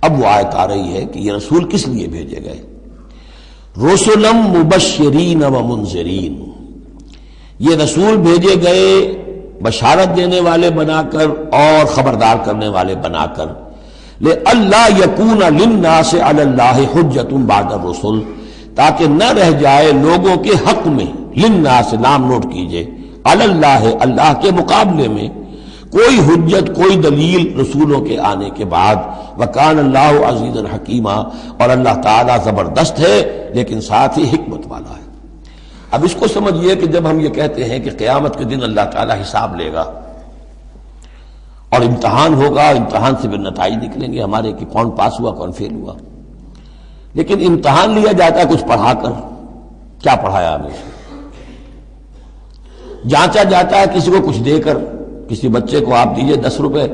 اب وہ آیت آ رہی ہے کہ یہ رسول کس لیے بھیجے گئے؟ رسلا مبشرین و منذرین، یہ رسول بھیجے گئے بشارت دینے والے بنا کر اور خبردار کرنے والے بنا کر، لئلا یکون للناس علی اللہ حجۃ بعد الرسل، تاکہ نہ رہ جائے لوگوں کے حق میں، للناس لام نوٹ کیجئے، علی اللہ اللہ کے مقابلے میں کوئی حجت کوئی دلیل رسولوں کے آنے کے بعد، وکان اللہ عزیزا حکیما، اور اللہ تعالیٰ زبردست ہے لیکن ساتھ ہی حکمت والا ہے۔ اب اس کو سمجھیے کہ جب ہم یہ کہتے ہیں کہ قیامت کے دن اللہ تعالیٰ حساب لے گا اور امتحان ہوگا، امتحان سے پھر نتائج نکلیں گے ہمارے کہ کون پاس ہوا کون فیل ہوا، لیکن امتحان لیا جاتا ہے کچھ پڑھا کر، کیا پڑھایا ہمیں، جانچا جاتا ہے کسی کو کچھ دے کر، کسی بچے کو آپ دیجئے 10 روپے،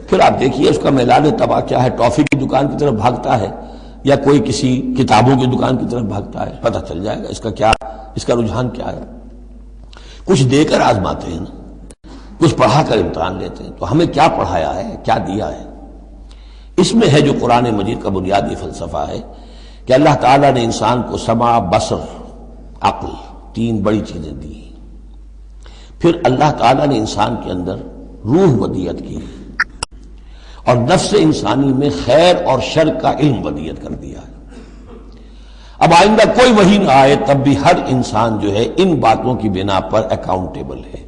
پھر آپ دیکھیے اس کا میلان تباہ کیا ہے، ٹافی کی دکان کی طرف بھاگتا ہے یا کوئی کسی کتابوں کی دکان کی طرف بھاگتا ہے، پتہ چل جائے گا اس کا رجحان کیا ہے۔ کچھ دے کر آزماتے ہیں نا، کچھ پڑھا کر امتحان لیتے ہیں، تو ہمیں کیا پڑھایا ہے، کیا دیا ہے؟ اس میں ہے جو قرآن مجید کا بنیادی فلسفہ ہے کہ اللہ تعالیٰ نے انسان کو سمع، بصر، عقل، 3 بڑی چیزیں دی، پھر اللہ تعالیٰ نے انسان کے اندر روح ودیت کی اور نفس انسانی میں خیر اور شر کا علم ودیت کر دیا ہے۔ اب آئندہ کوئی وحی نہ آئے تب بھی ہر انسان جو ہے ان باتوں کی بنا پر اکاؤنٹیبل ہے۔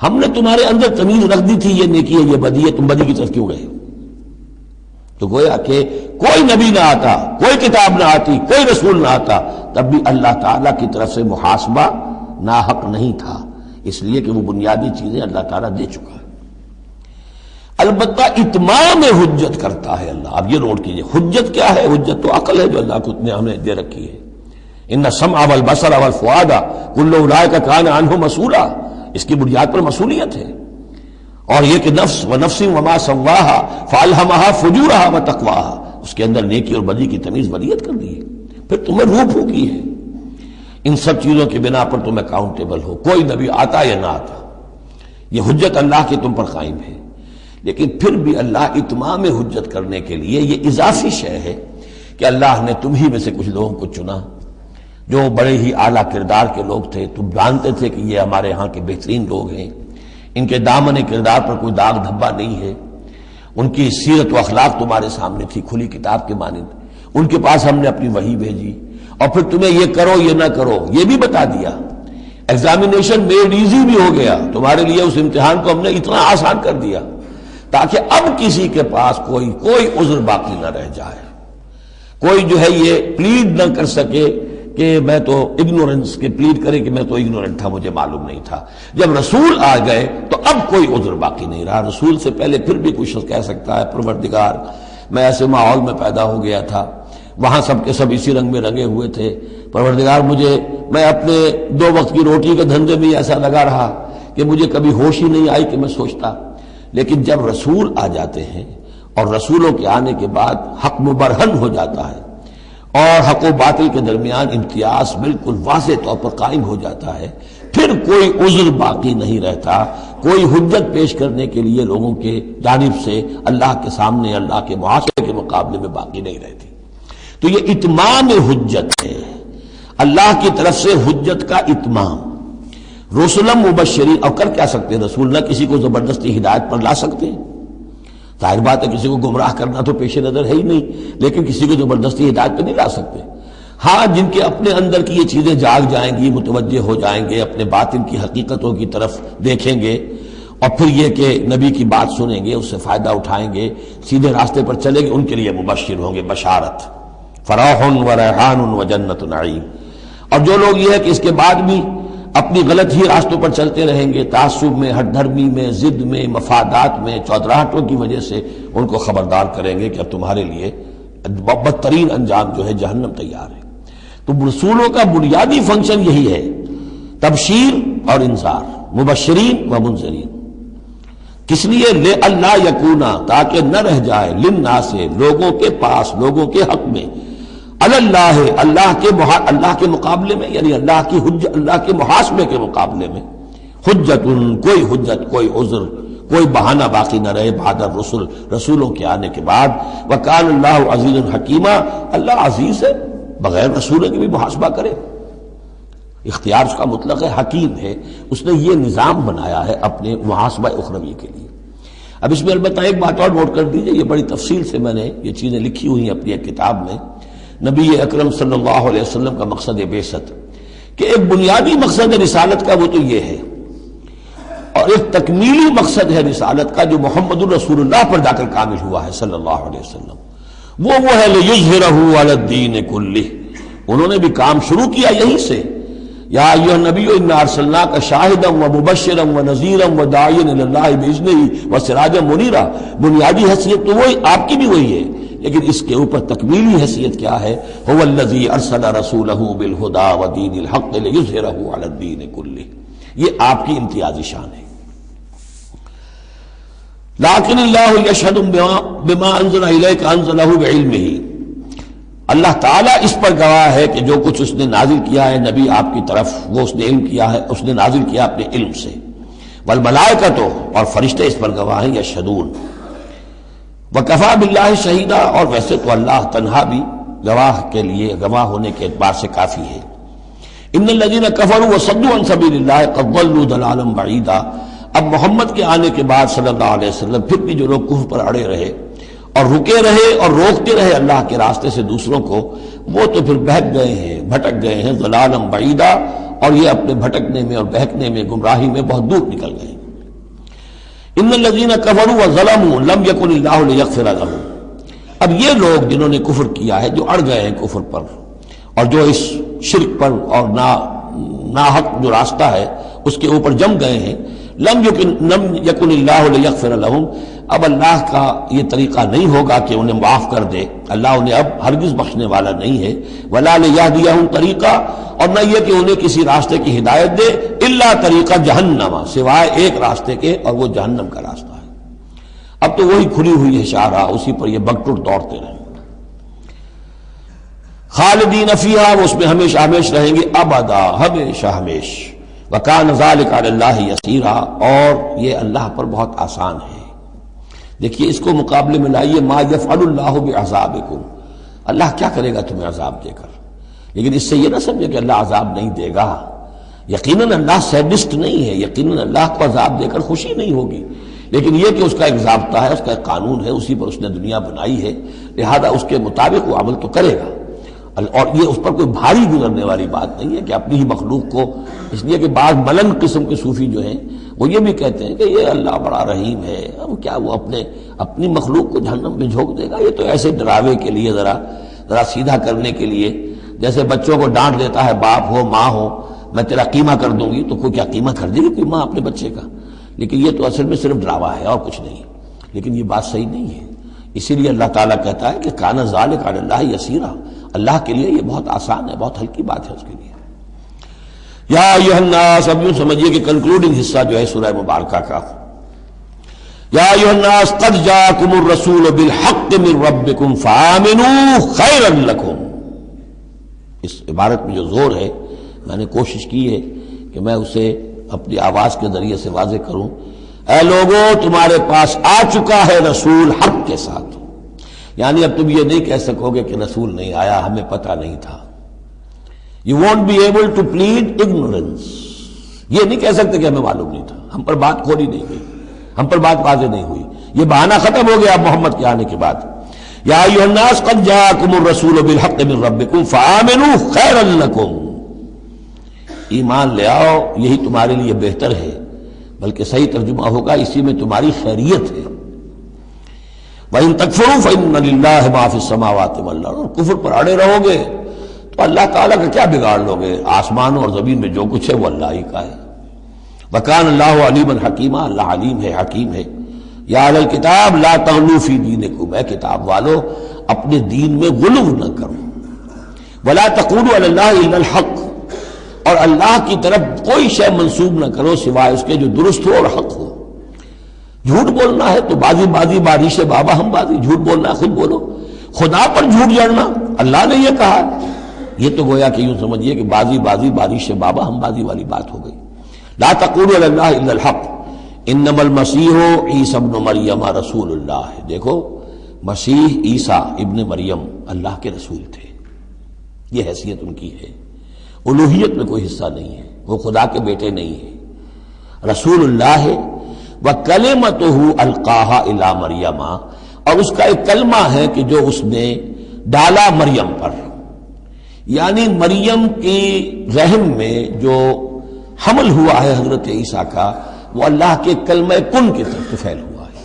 ہم نے تمہارے اندر تمیز رکھ دی تھی، یہ نیکی ہے یہ بدی ہے، تم بدی کی طرف کیوں گئے؟ تو گویا کہ کوئی نبی نہ آتا، کوئی کتاب نہ آتی، کوئی رسول نہ آتا، تب بھی اللہ تعالیٰ کی طرف سے محاسبہ ناحق نہیں تھا، اس لیے کہ وہ بنیادی چیزیں اللہ تعالیٰ دے چکا ہے۔ البتہ اتمام حجت کرتا ہے اللہ۔ اب یہ نوٹ کیجئے، حجت کیا ہے؟ حجت تو عقل ہے جو اللہ کو نے ہمیں دے رکھی ہے۔ ان السمع والبصر والفؤاد کل اولئک کان عنہ مسئولا، اس کی بنیاد پر مسئولیت ہے۔ اور یہ کہ نفس ونفس وما سواها فالہمها فجورها وتقواها، اس کے اندر نیکی اور بدی کی تمیز ودیت کر دی ہے، پھر تمہیں روح پھونکی ہے۔ ان سب چیزوں کی بنا پر تم اکاؤنٹیبل ہو، کوئی نبی آتا یا نہ آتا، یہ حجت اللہ کی تم پر قائم ہے۔ لیکن پھر بھی اللہ اتمام حجت کرنے کے لیے یہ اضافی شے ہے کہ اللہ نے تم ہی میں سے کچھ لوگوں کو چنا جو بڑے ہی اعلیٰ کردار کے لوگ تھے، تم جانتے تھے کہ یہ ہمارے ہاں کے بہترین لوگ ہیں، ان کے دامن کردار پر کوئی داغ دھبا نہیں ہے، ان کی سیرت و اخلاق تمہارے سامنے تھی کھلی کتاب کے مانند، ان کے پاس ہم نے اپنی وحی بھیجی، اور پھر تمہیں یہ کرو یہ نہ کرو یہ بھی بتا دیا۔ ایگزامینیشن میڈ ایزی بھی ہو گیا تمہارے لیے، اس امتحان کو ہم نے اتنا آسان کر دیا تاکہ اب کسی کے پاس کوئی عذر باقی نہ رہ جائے، کوئی جو ہے یہ پلیڈ نہ کر سکے کہ میں تو اگنورنس کے پلیڈ کرے کہ میں تو اگنورنٹ تھا، مجھے معلوم نہیں تھا۔ جب رسول آ گئے تو اب کوئی عذر باقی نہیں رہا۔ رسول سے پہلے پھر بھی کوئی شخص کہہ سکتا ہے پروردگار میں ایسے ماحول میں پیدا ہو گیا تھا، وہاں سب کے سب اسی رنگ میں رنگے ہوئے تھے، پروردگار میں اپنے 2 وقت کی روٹی کے دھندے میں ایسا لگا رہا کہ مجھے کبھی ہوش ہی نہیں آئی کہ میں سوچتا۔ لیکن جب رسول آ جاتے ہیں اور رسولوں کے آنے کے بعد حق مبرہن ہو جاتا ہے اور حق و باطل کے درمیان امتیاز بالکل واضح طور پر قائم ہو جاتا ہے، پھر کوئی عذر باقی نہیں رہتا، کوئی حجت پیش کرنے کے لیے لوگوں کے جانب سے اللہ کے سامنے اللہ کے محاسبے کے مقابلے میں باقی نہیں رہتی۔ تو یہ اتمام حجت ہے، اللہ کی طرف سے حجت کا اتمام۔ رسلا مبشرین، اور کر کیا سکتے ہیں رسول؟ نہ کسی کو زبردستی ہدایت پر لا سکتے ہیں، ظاہر بات ہے کسی کو گمراہ کرنا تو پیش نظر ہے ہی نہیں، لیکن کسی کو زبردستی ہدایت پہ نہیں لا سکتے۔ ہاں جن کے اپنے اندر کی یہ چیزیں جاگ جائیں گی، متوجہ ہو جائیں گے، اپنے باطن کی حقیقتوں کی طرف دیکھیں گے، اور پھر یہ کہ نبی کی بات سنیں گے، اس سے فائدہ اٹھائیں گے، سیدھے راستے پر چلیں گے، ان کے لیے مبشر ہوں گے، بشارت، فراح و ریحان و جنت نعیم۔ اور جو لوگ یہ ہے کہ اس کے بعد بھی اپنی غلط ہی راستوں پر چلتے رہیں گے، تعصب میں، ہٹ دھرمی میں، ضد میں، مفادات میں، چودراہٹوں کی وجہ سے، ان کو خبردار کریں گے کہ اب تمہارے لیے بدترین انجام جو ہے جہنم تیار ہے۔ تو رسولوں کا بنیادی فنکشن یہی ہے، تبشیر اور انذار، مبشرین و منذرین۔ کس لیے؟ لے اللہ یکونا، تاکہ نہ رہ جائے، للناس، لوگوں کے پاس، لوگوں کے حق میں، اللہ، اللہ کے مقابلے میں، یعنی اللہ کی حجت، اللہ کے محاسبے کے مقابلے میں، حجت، کوئی حجت، کوئی عذر، کوئی بہانہ باقی نہ رہے بعد الرسل، رسولوں کے آنے کے بعد۔ وکان اللہ عزیز حکیمہ، اللہ عزیز ہے، بغیر رسولوں کے بھی محاسبہ کرے، اختیار اس کا مطلق ہے، حکیم ہے، اس نے یہ نظام بنایا ہے اپنے محاسبہ اخروی کے لیے۔ اب اس میں البتہ ایک بات اور نوٹ کر دیجئے، یہ بڑی تفصیل سے میں نے یہ چیزیں لکھی ہوئی ہیں اپنی ایک کتاب میں، نبی اکرم صلی اللہ علیہ وسلم کا مقصد بعثت، کہ ایک بنیادی مقصد رسالت کا وہ تو یہ ہے، اور ایک تکمیلی مقصد ہے رسالت کا جو محمد الرسول اللہ پر جا کر کامل ہوا ہے صلی اللہ علیہ وسلم، وہ ہے لِیُظْہِرَهُ عَلَى الدِّینِ كُلِّهِ۔ انہوں نے بھی کام شروع کیا یہیں سے، یا ایھا النبی انا ارسلناک شاہدا ومبشرا ونذیرا وداعیا الی اللہ باذنہ وسراجا منیرا۔ بنیادی حیثیت تو وہی آپ کی بھی وہی ہے، لیکن اس کے اوپر تکمیلی حیثیت کیا ہے؟ هو الذی ارسل رسولہ بالہدی ودین الحق لیظہرہ علی الدین کلہ۔ یہ آپ کی امتیازی شان ہے۔ لیکن اللہ یشہد بما انزل الیک انزلہ بعلمہ، اللہ تعالیٰ اس پر گواہ ہے کہ جو کچھ اس نے نازل کیا ہے نبی آپ کی طرف، وہ اس نے علم کیا ہے، اس نے نازل کیا اپنے علم سے۔ والملائکۃ، اور فرشتے اس پر گواہ ہیں، یشہدون۔ وکفیٰ باللہ شہیدا، اور ویسے تو اللہ تنہا بھی گواہ کے لیے، گواہ ہونے کے اعتبار سے کافی ہے۔ ان الذین کفروا وصدوا عن سبیل اللہ قد ضلوا ضلالا بعیدا۔ اب محمد کے آنے کے بعد صلی اللہ علیہ وسلم پھر بھی جو لوگ کفر پر اڑے رہے اور رکے رہے اور روکتے رہے اللہ کے راستے سے دوسروں کو، وہ تو پھر بہک گئے ہیں، بھٹک گئے ہیں، ضلالا بعیدا، اور یہ اپنے بھٹکنے میں اور بہکنے میں، گمراہی میں بہت دور نکل گئے۔ ان الذین کفروا وظلموا لم یکن اللہ لیغفر لهم۔ اب یہ لوگ جنہوں نے کفر کیا ہے، جو اڑ گئے ہیں کفر پر، اور جو اس شرک پر اور ناحق جو راستہ ہے اس کے اوپر جم گئے ہیں، لم یکن اللہ لیغفر لهم، اب اللہ کا یہ طریقہ نہیں ہوگا کہ انہیں معاف کر دے، اللہ انہیں اب ہرگز بخشنے والا نہیں ہے۔ ولا لیہدیہم طریقہ، اور نہ یہ کہ انہیں کسی راستے کی ہدایت دے، الا طریقہ جہنم، سوائے ایک راستے کے، اور وہ جہنم کا راستہ ہے۔ اب تو وہی کھلی ہوئی ہے شاہراہ، اسی پر یہ بگٹر دوڑتے رہیں، خالدین فیہا، وہ اس میں ہمیشہ ہمیش رہیں گے، ابدا، ہمیشہ ہمیش۔ وکان ذلک علی اللہ یسیرا، اور یہ اللہ پر بہت آسان ہے۔ دیکھیے اس کو مقابلے میں لائیے، ما یفعل اللہ بعذابکم، اللہ کیا کرے گا تمہیں عذاب دے کر، لیکن اس سے یہ نہ سمجھے کہ اللہ عذاب نہیں دے گا۔ یقیناً اللہ سیڈسٹ نہیں ہے، یقیناً اللہ کو عذاب دے کر خوشی نہیں ہوگی، لیکن یہ کہ اس کا ایک ضابطہ ہے، اس کا ایک قانون ہے، اسی پر اس نے دنیا بنائی ہے، لہذا اس کے مطابق وہ عمل تو کرے گا۔ اور یہ اس پر کوئی بھاری گزرنے والی بات نہیں ہے کہ اپنی ہی مخلوق کو، اس لیے کہ بعض ملن قسم کے صوفی جو ہیں وہ یہ بھی کہتے ہیں کہ یہ اللہ بڑا رحیم ہے، اب کیا وہ اپنی مخلوق کو جہنم میں جھونک دے گا؟ یہ تو ایسے ڈراوے کے لیے، ذرا سیدھا کرنے کے لیے، جیسے بچوں کو ڈانٹ دیتا ہے باپ ہو ماں ہو، میں تیرا قیمہ کر دوں گی، تو کوئی کیا قیمہ کر دے گی کوئی ماں اپنے بچے کا؟ لیکن یہ تو اصل میں صرف ڈراوا ہے اور کچھ نہیں، لیکن یہ بات صحیح نہیں ہے۔ اسی لیے اللہ تعالیٰ کہتا ہے کہ کان ذالک علی اللہ یسیرا، اللہ کے لیے یہ بہت آسان ہے، بہت ہلکی بات ہے اس کے لیے۔ یا ایھا الناس، اب یوں سمجھیے کہ کنکلوڈنگ حصہ جو ہے سورہ مبارکہ کا، یا ایھا الناس قد جاءکم الرسول بالحق من ربکم فآمنوا خیرا لکم۔ اس عبارت میں جو زور ہے، میں نے کوشش کی ہے کہ میں اسے اپنی آواز کے ذریعے سے واضح کروں۔ اے لوگوں، تمہارے پاس آ چکا ہے رسول حق کے ساتھ، یعنی اب تم یہ نہیں کہہ سکو گے کہ رسول نہیں آیا، ہمیں پتہ نہیں تھا۔ You won't be able to plead ignorance. یہ نہیں کہہ سکتے کہ ہمیں معلوم نہیں تھا، ہم پر بات کھولی نہیں گئی، ہم پر بات واضح نہیں ہوئی، یہ بہانہ ختم ہو گیا اب محمد کے آنے کے بعد۔ یا ایھا الناس قد جاءکم الرسول بالحق من ربکم فآمنوا خیرا لکم، ایمان لے آؤ یہی تمہارے لیے بہتر ہے، بلکہ صحیح ترجمہ ہوگا اسی میں تمہاری خیریت ہے۔ وَإِن تَكْفُرُوا فَإِنَّ لِلَّهِ مَا فِي السَّمَاوَاتِ وَالْأَرْضِ، اور کفر پر اڑے رہو گے تو اللہ تعالیٰ کا کیا بگاڑ لوگے؟ آسمانوں اور زمین میں جو کچھ ہے وہ اللہ ہی کا ہے۔ وَكَانَ اللَّهُ عَلِيمًا حَكِيمًا، اللہ علیم ہے، حکیم ہے۔ یا اہل الکتاب لا تغلوا فی دینکم، اے کتاب والو اپنے دین میں غلو نہ کرو۔ ولا تقولوا علی اللہ الا الحق، اور اللہ کی طرف کوئی شے منسوب نہ کرو سوائے اس کے جو درست ہو اور حق ہو۔ جھوٹ بولنا ہے تو بازی بارش بابا ہم بازی، جھوٹ بولنا ہے خود بولو۔ خدا پر جھوٹ جڑنا اللہ نے یہ کہا، یہ تو گویا کہ یوں سمجھیے کہ بازی بارش بابا ہم بازی والی بات ہو گئی۔ لا تقولوا علی اللہ الا الحق انما المسیح عیسی ابن مریم رسول اللہ، دیکھو مسیح عیسیٰ ابن مریم اللہ کے رسول تھے، یہ حیثیت ان کی ہے، الوہیت میں کوئی حصہ نہیں ہے، وہ خدا کے بیٹے نہیں ہیں، رسول اللہ ہے۔ وَكَلِمَتُهُ أَلْقَاهَا إِلَىٰ مَرْيَمَ، اور اس کا ایک کلمہ ہے کہ جو اس نے ڈالا مریم پر، یعنی مریم کی رحم میں جو حمل ہوا ہے حضرت عیسیٰ کا، وہ اللہ کے کلمہ کن کی طرف فعل ہوا ہے۔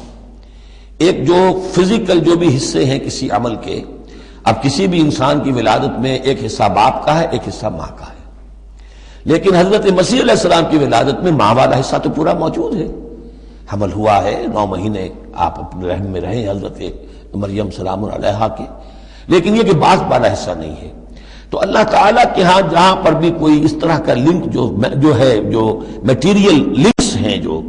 ایک جو فزیکل جو بھی حصے ہیں کسی عمل کے، اب کسی بھی انسان کی ولادت میں ایک حصہ باپ کا ہے، ایک حصہ ماں کا ہے، لیکن حضرت مسیح علیہ السلام کی ولادت میں ماں والا حصہ تو پورا موجود ہے، حمل ہوا ہے، 9 مہینے آپ اپنے رحم میں رہیں حضرت مریم سلام علیہا کے، لیکن یہ کہ باپ والا حصہ نہیں ہے۔ تو اللہ تعالیٰ کے ہاں جہاں پر بھی کوئی اس طرح کا لنک جو ہے، جو میٹیریل لنکس ہیں جو،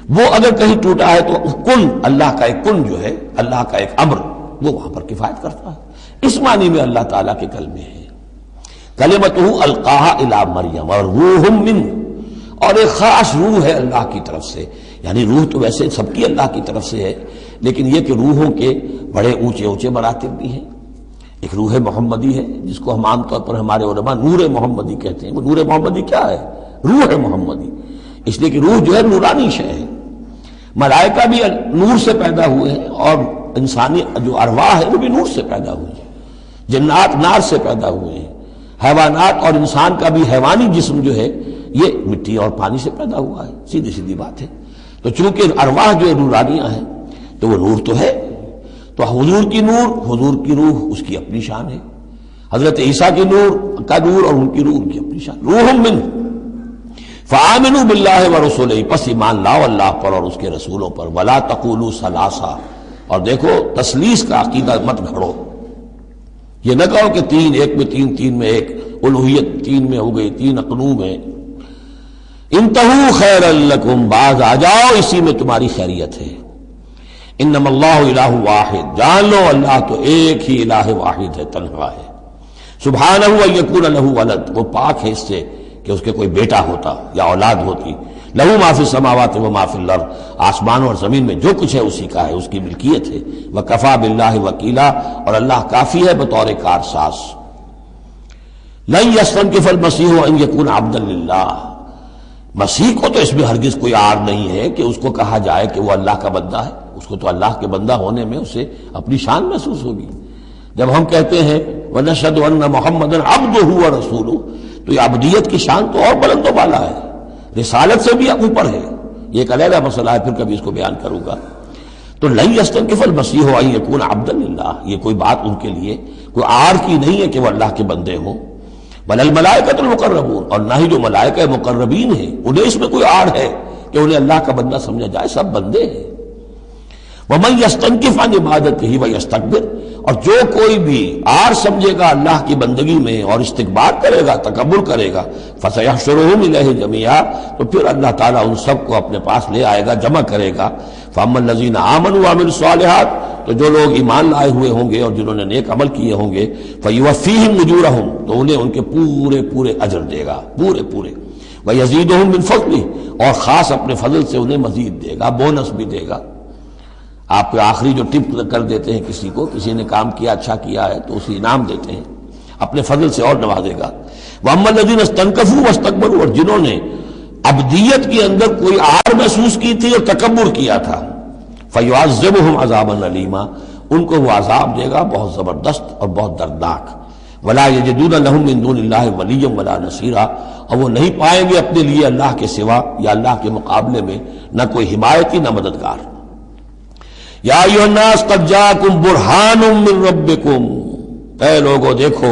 وہ اگر کہیں ٹوٹا ہے تو کن، اللہ کا ایک کن جو ہے، اللہ کا ایک امر، وہ وہاں پر کفایت کرتا ہے۔ اس معنی میں اللہ تعالیٰ کے کلمے ہیں۔ کلمتہ القاہا الی مریم، اور روح منہ، اور ایک خاص روح ہے اللہ کی طرف سے، یعنی روح تو ویسے سب کی اللہ کی طرف سے ہے، لیکن یہ کہ روحوں کے بڑے اونچے مراتب بھی ہیں۔ ایک روح محمدی ہے جس کو ہم عام طور پر ہمارے علماء نور محمدی کہتے ہیں۔ وہ نور محمدی کیا ہے؟ روح محمدی، اس لیے کہ روح جو ہے نورانی شے ہے۔ ملائکہ بھی نور سے پیدا ہوئے ہیں، اور انسانی جو ارواح ہے وہ بھی نور سے پیدا ہوئی ہیں، جنات نار سے پیدا ہوئے ہیں، حیوانات اور انسان کا بھی حیوانی جسم جو ہے یہ مٹی اور پانی سے پیدا ہوا ہے، سیدھی بات ہے۔ تو چونکہ ارواح جو نورانیاں ہیں تو وہ نور تو ہے، تو حضور کی نور، حضور کی روح اس کی اپنی شان ہے، حضرت عیسیٰ کی نور کا نور اور ان کی روح ان کی اپنی شان۔ روح منہ فآمنوا باللہ ورسولہ، پس ایمان لاؤ اللہ پر اور اس کے رسولوں پر۔ ولا تقولوا ثلاثہ، اور دیکھو تثلیث کا عقیدہ مت گھڑو، یہ نہ کہو کہ تین، ایک میں تین، تین میں ایک، الوہیت تین میں ہو گئی، تین اقنوم ہے۔ انتہوا خیرا لکم، باز آ جاؤ اسی میں تمہاری خیریت ہے۔ انما اللہ الہ واحد، جان لو اللہ تو ایک ہی الہ واحد ہے، تنہا ہے۔ سبحانہ ان یکون لہ ولد، وہ پاک ہے اس سے کہ اس کے کوئی بیٹا ہوتا یا اولاد ہوتی۔ لہ ما فی السماوات و ما فی الارض، آسمانوں اور زمین میں جو کچھ ہے اسی کا ہے، اس کی ملکیت ہے۔ وکفی باللہ وکیلا، اور اللہ کافی ہے بطور کارساز۔ لن یستنکف المسیح ان یکون عبدا للہ، مسیح کو تو اس میں ہرگز کوئی عار نہیں ہے کہ اس کو کہا جائے کہ وہ اللہ کا بندہ ہے، اس کو تو اللہ کے بندہ ہونے میں اسے اپنی شان محسوس ہوگی۔ جب ہم کہتے ہیں وَنَشْهَدُ أَنَّ مُحَمَّدًا عَبْدُهُ وَرَسُولُهُ، تو یہ عبدیت کی شان تو اور بلند و بالا ہے، رسالت سے بھی اوپر ہے، یہ ایک علیحدہ مسئلہ ہے، پھر کبھی اس کو بیان کروں گا۔ تو لن یستنکف المسیح ان یکون عبدا للہ، یہ کوئی بات ان کے لیے کوئی عار کی نہیں ہے کہ وہ اللہ کے بندے ہوں۔ بل الملائکۃ المقربون، اور نہ ہی جو ملائکہ مقربین ہیں انہیں اس میں کوئی عار ہے کہ انہیں اللہ کا بندہ سمجھا جائے، سب بندے ہیں۔ وَمَن يَسْتَنكِفْ عَنْ عِبَادَتِهِ وَيَسْتَكْبِرْ، اور جو کوئی بھی عار سمجھے گا اللہ کی بندگی میں اور استکبار کرے گا، تکبر کرے گا، فَسَيَحْشُرُهُمْ إِلَيْهِ جَمِيعًا، تو پھر اللہ تعالیٰ ان سب کو اپنے پاس لے آئے گا، جمع کرے گا۔ فَأَمَّا الَّذِينَ آمَنُوا وَعَمِلُوا الصَّالِحَاتِ، تو جو لوگ ایمان لائے ہوئے ہوں گے اور جنہوں نے نیک عمل کیے ہوں گے، فَيُوَفِّيهِمْ أُجُورَهُمْ، تو انہیں ان کے پورے اجر دے گا، پورے۔ وَيَزِيدُهُمْ مِنْ فَضْلِهِ، اور خاص اپنے فضل سے انہیں مزید دے گا، بونس بھی دے گا۔ آپ کو آخری جو ٹپ کر دیتے ہیں کسی کو، کسی نے کام کیا اچھا کیا ہے تو اسے انعام دیتے ہیں، اپنے فضل سے اور نوازے گا۔ وَأَمَّا الَّذِينَ اسْتَنكَفُوا وَاسْتَكْبَرُوا، اور جنہوں نے عبدیت کے اندر کوئی آر محسوس کی تھی اور تکبر کیا تھا، فَيُعَذِّبُهُمْ عَذَابًا أَلِيمًا، ان کو وہ عذاب دے گا بہت زبردست اور بہت دردناک۔ وَلَا يَجِدُونَ لَهُم مِّن دُونِ اللَّهِ وَلِيًّا وَلَا نَصِيرًا، اور وہ نہیں پائیں گے اپنے لیے اللہ کے سوا یا اللہ کے مقابلے میں نہ کوئی حمایتی نہ مددگار۔ یا ایھا الناس قد جاءکم برہان من ربکم، اے لوگو دیکھو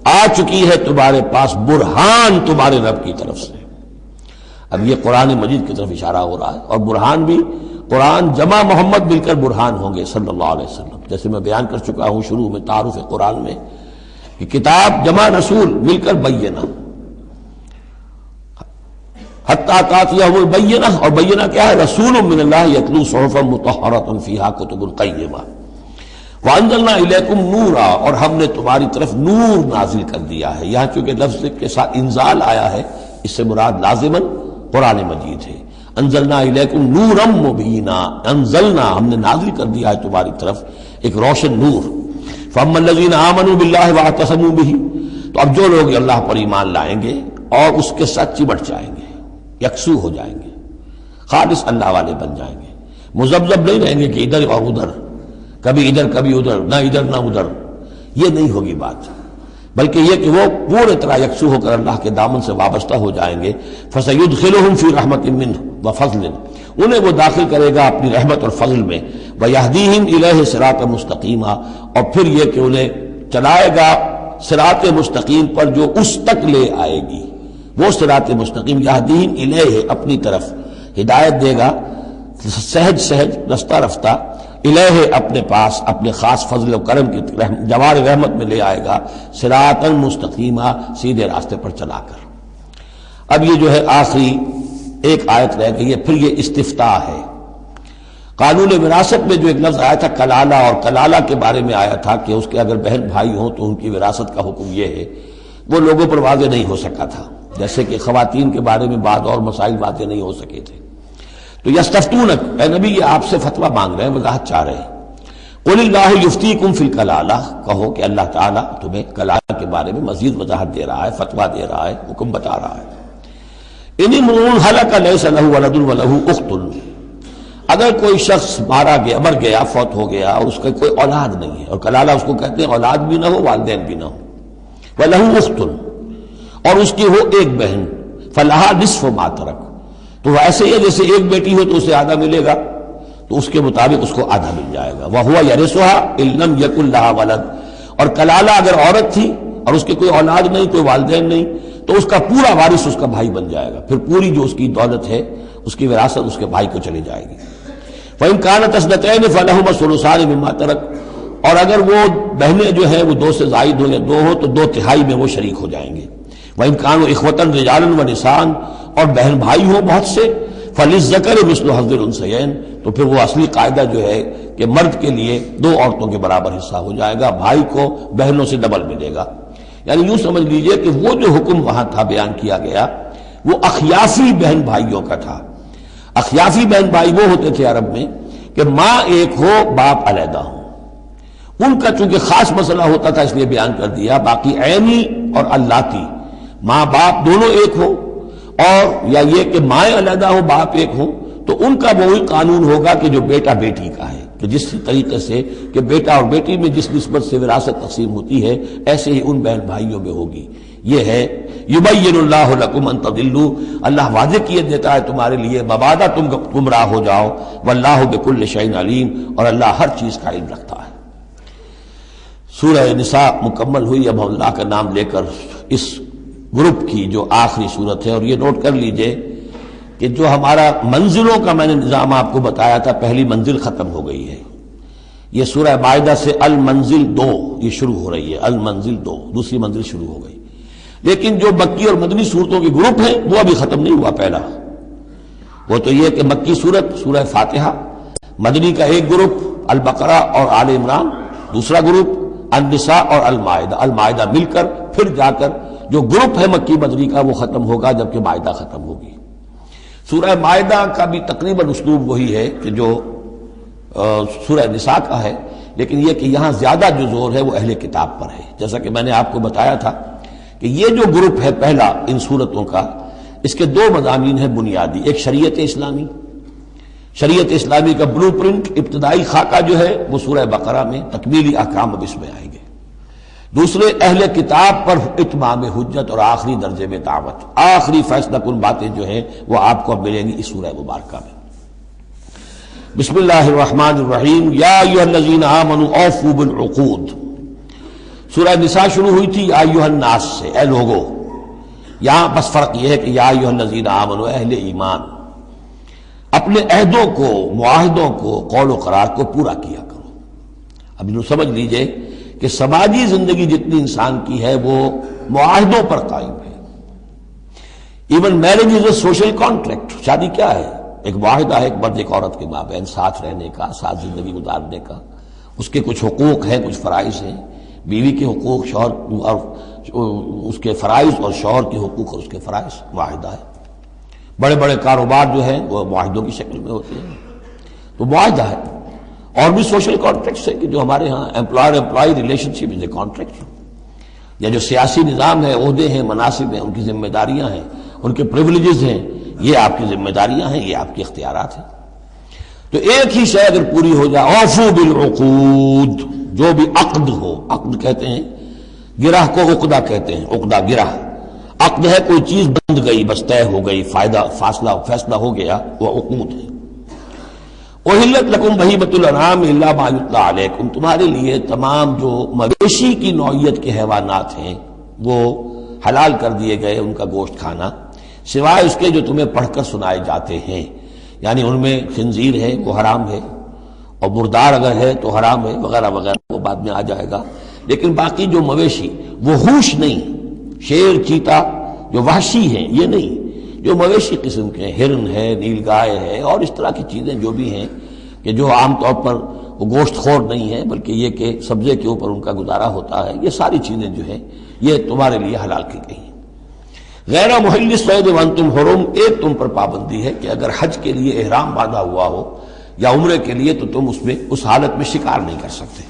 آ چکی ہے تمہارے پاس برہان تمہارے رب کی طرف سے۔ اب یہ قرآن مجید کی طرف اشارہ ہو رہا ہے، اور برہان بھی قرآن جمع محمد مل کر برہان ہوں گے صلی اللہ علیہ وسلم، جیسے میں بیان کر چکا ہوں شروع میں تعارف قرآن میں کہ کتاب جمع رسول مل کر بینہ، حتیٰ تأتیہم البینہ، اور بینہ کیا ہے؟ رسول من اللہ یتلو صحفا مطہرۃ فیہا کتب قیمہ، وانزلنا الیکم نورا، اور ہم نے تمہاری طرف نور نازل کر دیا ہے۔ یہاں چونکہ لفظ کے ساتھ انزال آیا ہے، اس سے مراد لازماً قرآن مجید ہے۔ انزلنا الیکم نورا مبینا، انزلنا ہم نے نازل کر دیا ہے تمہاری طرف ایک روشن نور۔ فاما الذین آمنوا باللہ واعتصموا بہ، تو اب جو لوگ اللہ پر ایمان لائیں گے اور اس کے ساتھ چمٹ جائیں گے، یکسو ہو جائیں گے، خالص اللہ والے بن جائیں گے، مذبذب نہیں رہیں گے کہ ادھر اور ادھر، کبھی ادھر کبھی ادھر، نہ ادھر نہ ادھر، یہ نہیں ہوگی بات، بلکہ یہ کہ وہ پورے طرح یکسو ہو کر اللہ کے دامن سے وابستہ ہو جائیں گے۔ فَسَيُدْخِلُهُمْ فِي رَحْمَةٍ مِّنْهُ وَفَضْلٍ، انہیں وہ داخل کرے گا اپنی رحمت اور فضل میں، وَيَهْدِيهِمْ إِلَيْهِ صِرَاطًا مُسْتَقِيمًا، اور پھر یہ کہ انہیں چلائے گا صراط مستقیم پر جو اس تک لے آئے گی، وہ صراط مستقیم یہدیہم الیہ اپنی طرف ہدایت دے گا، سہج سہج رفتہ رفتہ، الہ اپنے پاس اپنے خاص فضل و کرم کی جوار رحمت میں لے آئے گا، صراطا مستقیما، سیدھے راستے پر چلا کر۔ اب یہ جو ہے آخری ایک آیت رہ گئی ہے، پھر یہ استفتاء ہے۔ قانون وراثت میں جو ایک لفظ آیا تھا کلالہ، اور کلالہ کے بارے میں آیا تھا کہ اس کے اگر بہن بھائی ہوں تو ان کی وراثت کا حکم یہ ہے، وہ لوگوں پر واضح نہیں ہو سکا تھا، جیسے کہ خواتین کے بارے میں بعض اور مسائل واضح نہیں ہو سکے تھے۔ تو یستفتونک، اے نبی یہ آپ سے فتویٰ مانگ رہے ہیں، وضاحت چاہ رہے ہیں۔ قل اللہ یفتیکم فی الکلالہ، کہو کہ اللہ تعالیٰ تمہیں کلالہ کے بارے میں مزید وضاحت دے رہا ہے، فتویٰ دے رہا ہے، حکم بتا رہا ہے۔ ان امرؤ ہلک لیس لہ ولد ولہ اخت، اگر کوئی شخص مر گیا، فوت ہو گیا اور اس کا کوئی اولاد نہیں ہے، اور کلالہ اس کو کہتے ہیں اولاد بھی نہ ہو والدین بھی نہ ہو، ولہ اخت، اور اس کی ہو ایک بہن، فلہا نصف ما ترک، تو ایسے ہی جیسے ایک بیٹی ہو تو اسے آدھا ملے گا، تو اس کے مطابق اس کو آدھا مل جائے گا۔ وَهُوَ يَرِثُهَا إِن لَّمْ يَكُن لَّهَا وَلَدٌ، اور کلالہ اگر عورت تھی اور اس کے کوئی اولاد نہیں، کوئی والدین نہیں، تو اس کا پورا وارث اس کا بھائی بن جائے گا، پھر پوری جو اس کی دولت ہے، اس کی وراثت اس کے بھائی کو چلی جائے گی۔ وَإِن كَانَتْ اثْنَتَيْنِ فَلَهُمَا الثُّلُثَانِ مِمَّا تَرَكَ، اور اگر وہ بہنیں جو ہیں وہ دو سے زائد ہو یا دو ہو تو 2/3 میں وہ شریک ہو جائیں گے۔ وَإِن كَانُوا إِخْوَةً رِجَالًا وَنِسَاءً، اور بہن بھائی ہوں بہت سے، فَلِلذَّكَرِ مِثْلُ حَظِّ الْأُنثَيَيْنِ، تو پھر وہ اصلی قاعدہ جو ہے کہ مرد کے لیے 2 عورتوں کے برابر حصہ ہو جائے گا، بھائی کو بہنوں سے ڈبل ملے گا۔ یعنی یوں سمجھ لیجئے کہ وہ جو حکم وہاں تھا بیان کیا گیا وہ اخیافی بہن بھائیوں کا تھا۔ اخیافی بہن بھائی وہ ہوتے تھے عرب میں کہ ماں ایک ہو باپ علیحدہ ہو، ان کا چونکہ خاص مسئلہ ہوتا تھا اس لیے بیان کر دیا۔ باقی عینی اور اللاتی، ماں باپ دونوں ایک ہو، اور یا یہ کہ مائیں علیحدہ ہو باپ ایک ہو، تو ان کا وہی قانون ہوگا کہ جو بیٹا بیٹی کا ہے، کہ جس طریقے سے کہ بیٹا اور بیٹی میں جس نسبت سے وراثت تقسیم ہوتی ہے ایسے ہی ان بہن بھائیوں میں ہوگی۔ یہ ہے یبین اللہ لکم ان تضلوا، اللہ واضح کیے دیتا ہے تمہارے لیے مبادا تم گمراہ ہو جاؤ، واللہ بکل شیء علیم، اور اللہ ہر چیز کا علم رکھتا ہے۔ سورہ نساء مکمل ہوئی، اب ہم اللہ کا نام لے کر اس گروپ کی جو آخری صورت ہے، اور یہ نوٹ کر لیجئے کہ جو ہمارا منزلوں کا میں نے نظام آپ کو بتایا تھا، پہلی منزل ختم ہو گئی ہے۔ یہ سورہ مائدہ سے المنزل 2 یہ شروع ہو رہی ہے، المنزل 2 دوسری منزل شروع ہو گئی، لیکن جو مکی اور مدنی صورتوں کے گروپ ہیں وہ ابھی ختم نہیں ہوا۔ پہلا وہ تو یہ کہ مکی صورت سورہ فاتحہ، مدنی کا ایک گروپ البقرہ اور آل عمران، دوسرا گروپ النساء اور المائدہ مل کر پھر جا کر جو گروپ ہے مکی مدنی کا وہ ختم ہوگا جبکہ مائدہ ختم ہوگی۔ سورہ مائدہ کا بھی تقریباً اسلوب وہی ہے کہ جو سورہ نساء کا ہے، لیکن یہ کہ یہاں زیادہ جو زور ہے وہ اہل کتاب پر ہے، جیسا کہ میں نے آپ کو بتایا تھا کہ یہ جو گروپ ہے پہلا ان صورتوں کا، اس کے دو مضامین ہیں بنیادی، ایک شریعت اسلامی، شریعت اسلامی کا بلو پرنٹ ابتدائی خاکہ جو ہے وہ سورہ بقرہ میں، تکمیلی احکام اب اس میں آئیں گے۔ دوسرے اہل کتاب پر اتمام حجت اور آخری درجے میں دعوت، آخری فیصلہ کن باتیں جو ہیں وہ آپ کو اب ملیں گی اس سورہ مبارکہ میں۔ بسم اللہ الرحمن الرحیم، یا ایھا الذین آمنوا اوفوا بالعقود۔ سورہ نساء شروع ہوئی تھی یا ایھا الناس سے، اے لوگو۔ یہاں بس فرق یہ ہے کہ یا ایھا الذین آمنوا، اہل ایمان، اپنے عہدوں کو، معاہدوں کو، قول و قرار کو پورا کیا کرو۔ اب انہوں سمجھ لیجئے کہ سماجی زندگی جتنی انسان کی ہے وہ معاہدوں پر قائم ہے۔ Even marriage is a social contract, شادی کیا ہے؟ ایک معاہدہ ہے، ایک مرد ایک عورت کے مابین ساتھ رہنے کا، ساتھ زندگی گزارنے کا۔ اس کے کچھ حقوق ہیں، کچھ فرائض ہیں، بیوی کے حقوق، شوہر اور اس کے فرائض، اور شوہر کے حقوق اور اس کے فرائض، معاہدہ ہے۔ بڑے بڑے کاروبار جو ہیں وہ معاہدوں کی شکل میں ہوتے ہیں، تو معاہدہ ہے۔ اور بھی سوشل کانٹریکٹس ہے کہ جو ہمارے ہاں employer employee relationship is a contract, یا جو سیاسی نظام ہے، عہدے ہیں، مناصب ہیں، ان کی ذمہ داریاں ہیں، ان کے پریولیجز ہیں، یہ آپ کی ذمہ داریاں ہیں، یہ آپ کے اختیارات ہیں۔ تو ایک ہی شے اگر پوری ہو جائے، اوفوا بالعقود، جو بھی عقد ہو، عقد کہتے ہیں گرہ کو، عقدہ کہتے ہیں، عقدہ گرہ۔ عقد ہے کوئی چیز بند گئی، بس طے ہو گئی، فیصلہ ہو گیا، وہ عقود ہے۔ احلت لکم بہیمۃ الانعام الا ما یتلی علیکم، تمہارے لیے تمام جو مویشی کی نوعیت کے حیوانات ہیں وہ حلال کر دیے گئے، ان کا گوشت کھانا، سوائے اس کے جو تمہیں پڑھ کر سنائے جاتے ہیں۔ یعنی ان میں خنزیر ہے وہ حرام ہے، اور مردار اگر ہے تو حرام ہے، وغیرہ وغیرہ، وہ بعد میں آ جائے گا۔ لیکن باقی جو مویشی وہ ہوش نہیں، شیر چیتا جو وحشی ہیں یہ نہیں، جو مویشی قسم کے ہیں، ہرن ہے، نیل گائے ہے، اور اس طرح کی چیزیں جو بھی ہیں کہ جو عام طور پر وہ گوشت خور نہیں ہے، بلکہ یہ کہ سبزے کے اوپر ان کا گزارا ہوتا ہے، یہ ساری چیزیں جو ہیں یہ تمہارے لیے حلال کی گئی ہیں۔ غیر محل الصید وانتم حرم، ایک تم پر پابندی ہے کہ اگر حج کے لیے احرام باندھا ہوا ہو یا عمرے کے لیے تو تم اس حالت میں شکار نہیں کر سکتے۔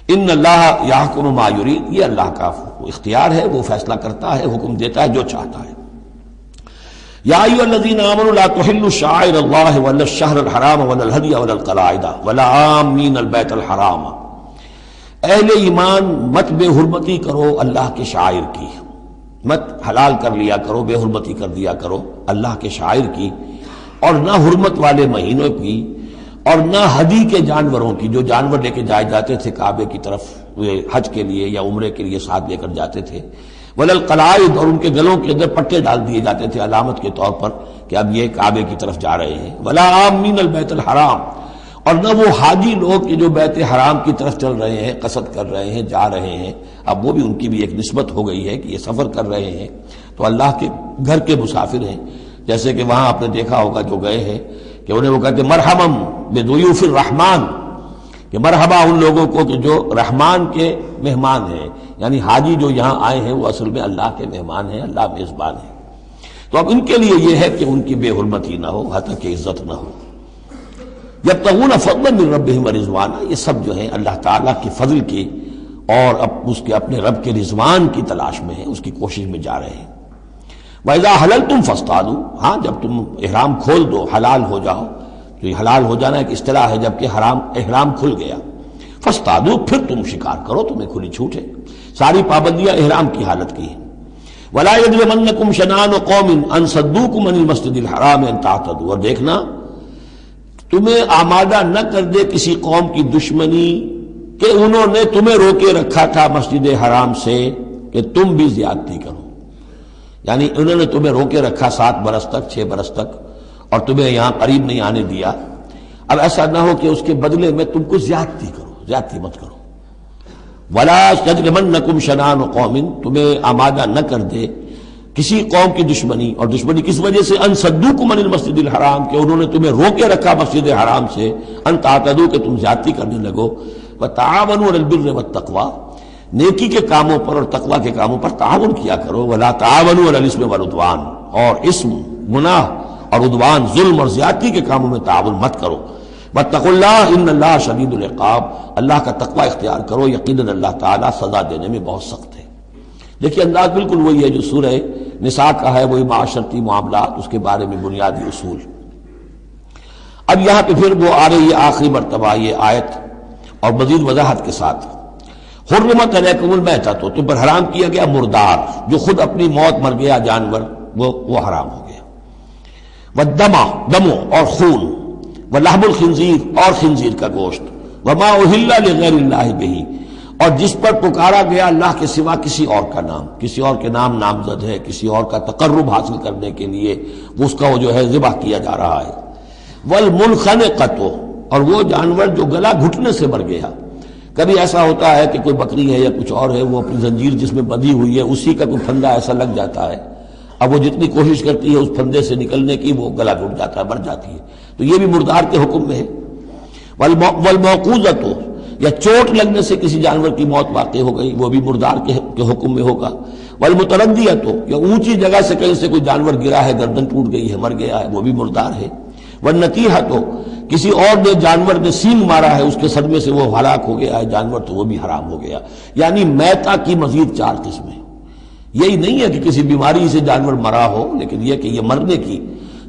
ان اللہ یحکم ما یرید، یہ اللہ کا اختیار ہے، وہ فیصلہ کرتا ہے، حکم دیتا ہے جو چاہتا ہے۔ یا ایھا الذین آمنوا لا تحلوا شعائر اللہ ولا الشہر الحرام ولا الہدی ولا القلائد ولا عامین البیت الحرام، اہل ایمان مت بے حرمتی کرو اللہ کے شعائر کی، مت حلال کر لیا کرو، بے حرمتی کر دیا کرو اللہ کے شعائر کی، اور نہ حرمت والے مہینوں کی، اور نہ ہدی کے جانوروں کی، جو جانور لے کے جائے جاتے تھے کعبے کی طرف حج کے لیے یا عمرے کے لیے ساتھ لے کر جاتے تھے، ولا القلائد، اور ان کے گلوں کے اندر پٹے ڈال دیے جاتے تھے علامت کے طور پر کہ اب یہ کعبے کی طرف جا رہے ہیں، ولا عامین البیت الحرام، اور نہ وہ حاجی لوگ کہ جو بیت حرام کی طرف چل رہے ہیں، قصد کر رہے ہیں، جا رہے ہیں، اب وہ بھی ان کی بھی ایک نسبت ہو گئی ہے کہ یہ سفر کر رہے ہیں تو اللہ کے گھر کے مسافر ہیں۔ جیسے کہ وہاں آپ نے دیکھا ہوگا جو گئے ہیں کہ انہیں وہ کہتے ہیں مرحبا بضیوف الرحمن، کہ مرحبا ان لوگوں کو کہ جو رحمان کے مہمان ہیں، یعنی حاجی جو یہاں آئے ہیں وہ اصل میں اللہ کے مہمان ہیں، اللہ میزبان ہے۔ تو اب ان کے لیے یہ ہے کہ ان کی بے حرمتی نہ ہو، حتیٰ کہ عزت نہ ہو۔ یبتغون فضلا من ربہم ورضوانا، یہ سب جو ہیں اللہ تعالیٰ کے فضل کی اور اس کے اپنے رب کے رضوان کی تلاش میں ہیں، اس کی کوشش میں جا رہے ہیں۔ وَإِذَا حَلَلْتُمْ فَاصْطَادُوا، ہاں جب تم احرام کھول دو، حلال ہو جاؤ، تو یہ حلال ہو جانا ایک اصطلاح ہے جبکہ احرام کھل گیا، فَاصْطَادُوا، پھر تم شکار کرو، تمہیں کھلی چھوٹ ہے، ساری پابندیاں احرام کی حالت کی ہیں۔ وَلَا يَجْرِمَنَّكُمْ شَنَآنُ قَوْمٍ أَن صَدُّوكُمْ عَنِ الْمَسْجِدِ الْحَرَامِ أَن تَعْتَدُوا، اور دیکھنا تمہیں آمادہ نہ کر دے کسی قوم کی دشمنی کہ انہوں نے تمہیں روکے رکھا تھا مسجد حرام سے کہ تم بھی زیادتی کرو، یعنی انہوں نے تمہیں روکے رکھا 7 برس تک، 6 برس تک، اور تمہیں یہاں قریب نہیں آنے دیا۔ اب ایسا نہ ہو کہ اس کے بدلے میں تم کو زیادتی کرو، زیادتی مت کرو۔ وَلَا يَجْرِمَنَّكُمْ شَنَآنُ قَوْمٍ، تمہیں آمادہ نہ کر دے کسی قوم کی دشمنی، اور دشمنی کس وجہ سے؟ ان صدوکم عن المسجد الحرام، کہ انہوں نے تمہیں روکے رکھا مسجد حرام سے، ان تعتدوا، کہ تم زیادتی کرنے لگو۔ وتعاونوا علی البر والتقوی، نیکی کے کاموں پر اور تقوی کے کاموں پر تعاون کیا کرو۔ ولا تعاونوا علی الاثم والعدوان، اور اسم، گناہ اور عدوان، ظلم اور زیادتی کے کاموں میں تعاون مت کرو۔ واتقوا اللہ ان اللہ شدید العقاب، اللہ کا تقوی اختیار کرو، یقیناً اللہ تعالیٰ سزا دینے میں بہت سخت ہے۔ دیکھیے انداز بالکل وہی ہے جو سورہ نساء کا ہے وہی معاشرتی معاملات، اس کے بارے میں بنیادی اصول۔ اب یہاں پہ پھر وہ آ رہی ہے آخری مرتبہ یہ آیت اور مزید وضاحت کے ساتھ، حرمت علیکم المیتۃ، تم پر حرام کیا گیا مردار، جو خود اپنی موت مر گیا جانور، وہ حرام ہو گیا، والدم، دم اور خون، ولحم الخنزیر اور خنزیر کا گوشت، وما اہل لغیر اللہ بہ، اور جس پر پکارا گیا اللہ کے سوا کسی اور کا نام، کسی اور کے نام نامزد ہے، کسی اور کا تقرب حاصل کرنے کے لیے اس کا وہ جو ہے ذبح کیا جا رہا ہے، والمنخنقۃ، اور وہ جانور جو گلا گھٹنے سے مر گیا۔ کبھی ایسا ہوتا ہے کہ کوئی بکری ہے یا کچھ اور ہے، وہ اپنی زنجیر جس میں بندھی ہوئی ہے اسی کا کوئی پھندا ایسا لگ جاتا ہے، اب وہ جتنی کوشش کرتی ہے اس پھندے سے نکلنے کی وہ گلا گھٹ جاتا ہے، مر جاتی ہے، تو یہ بھی مردار کے حکم میں ہے۔ والموقوذۃ، یا چوٹ لگنے سے کسی جانور کی موت واقع ہو گئی، وہ بھی مردار کے حکم میں ہوگا۔ والمتردیۃ، یا اونچی جگہ سے کہیں سے کوئی جانور گرا ہے، گردن ٹوٹ گئی ہے، مر گیا ہے، وہ بھی مردار ہے۔ والنطیحۃ، کسی اور نے جانور نے سینگ مارا ہے، اس کے صدمے سے وہ ہلاک ہو گیا ہے جانور، تو وہ بھی حرام ہو گیا۔ یعنی میتہ کی مزید 4 قسمیں، یہی نہیں ہے کہ کسی بیماری سے جانور مرا ہو، لیکن یہ کہ یہ مرنے کی،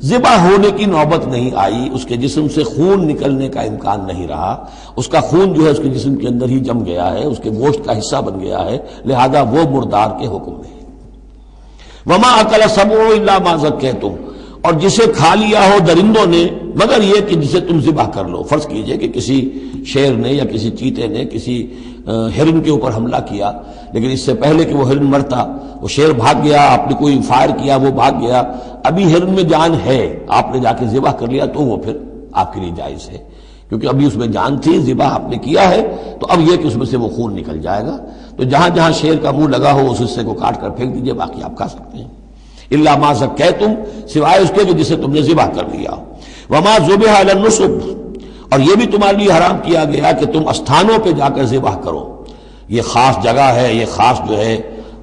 ذبح ہونے کی نوبت نہیں آئی، اس کے جسم سے خون نکلنے کا امکان نہیں رہا، اس کا خون جو ہے اس کے جسم کے اندر ہی جم گیا ہے، اس کے گوشت کا حصہ بن گیا ہے، لہذا وہ مردار کے حکم میں ہے۔ وما اکل السبع الا ما ذکیتم، اور جسے کھا لیا ہو درندوں نے مگر یہ کہ جسے تم ذبح کر لو۔ فرض کیجئے کہ کسی شیر نے یا کسی چیتے نے کسی ہرن کے اوپر حملہ کیا، لیکن اس سے پہلے کہ وہ ہرن مرتا وہ شیر بھاگ گیا، آپ نے کوئی فائر کیا وہ بھاگ گیا، ابھی ہرن میں جان ہے، آپ نے جا کے ذبح کر لیا تو وہ پھر آپ کے لیے جائز ہے، کیونکہ ابھی اس میں جان تھی، ذبح آپ نے کیا ہے، تو اب یہ کہ اس میں سے وہ خون نکل جائے گا، تو جہاں جہاں شیر کا منہ لگا ہو اس حصے کو کاٹ کر پھینک دیجئے، باقی آپ کھا سکتے ہیں۔ الا ما ذکیتم، سوائے اس کے کہ جسے تم نے ذبح کر لیا۔ وما ذبح علی النصب، اور یہ بھی تمہارے لیے حرام کیا گیا کہ تم استھانوں پہ جا کر ذبح کرو، یہ خاص جگہ ہے، یہ خاص جو ہے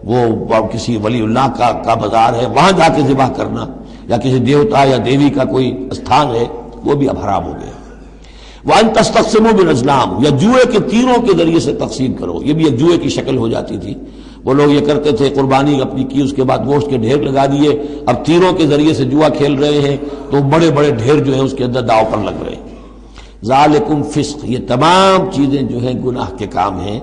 وہ کسی ولی اللہ کا بازار ہے، وہاں جا کے ذبح کرنا، یا کسی دیوتا یا دیوی کا کوئی استھان ہے، وہ بھی اب حرام ہو گیا۔ وَأَن تَسْتَقْسِمُوا بِالْأَزْلَامِ، یا جوئے کے تیروں کے ذریعے سے تقسیم کرو، یہ بھی ایک جوئے کی شکل ہو جاتی تھی، وہ لوگ یہ کرتے تھے، قربانی اپنی کی، اس کے بعد گوشت کے ڈھیر لگا دیے، اب تیروں کے ذریعے سے جوا کھیل رہے ہیں تو بڑے بڑے ڈھیر جو ہیں اس کے اندر داؤ پر لگ رہے ہیں۔ ذالکم فسق، یہ تمام چیزیں جو ہیں گناہ کے کام ہیں۔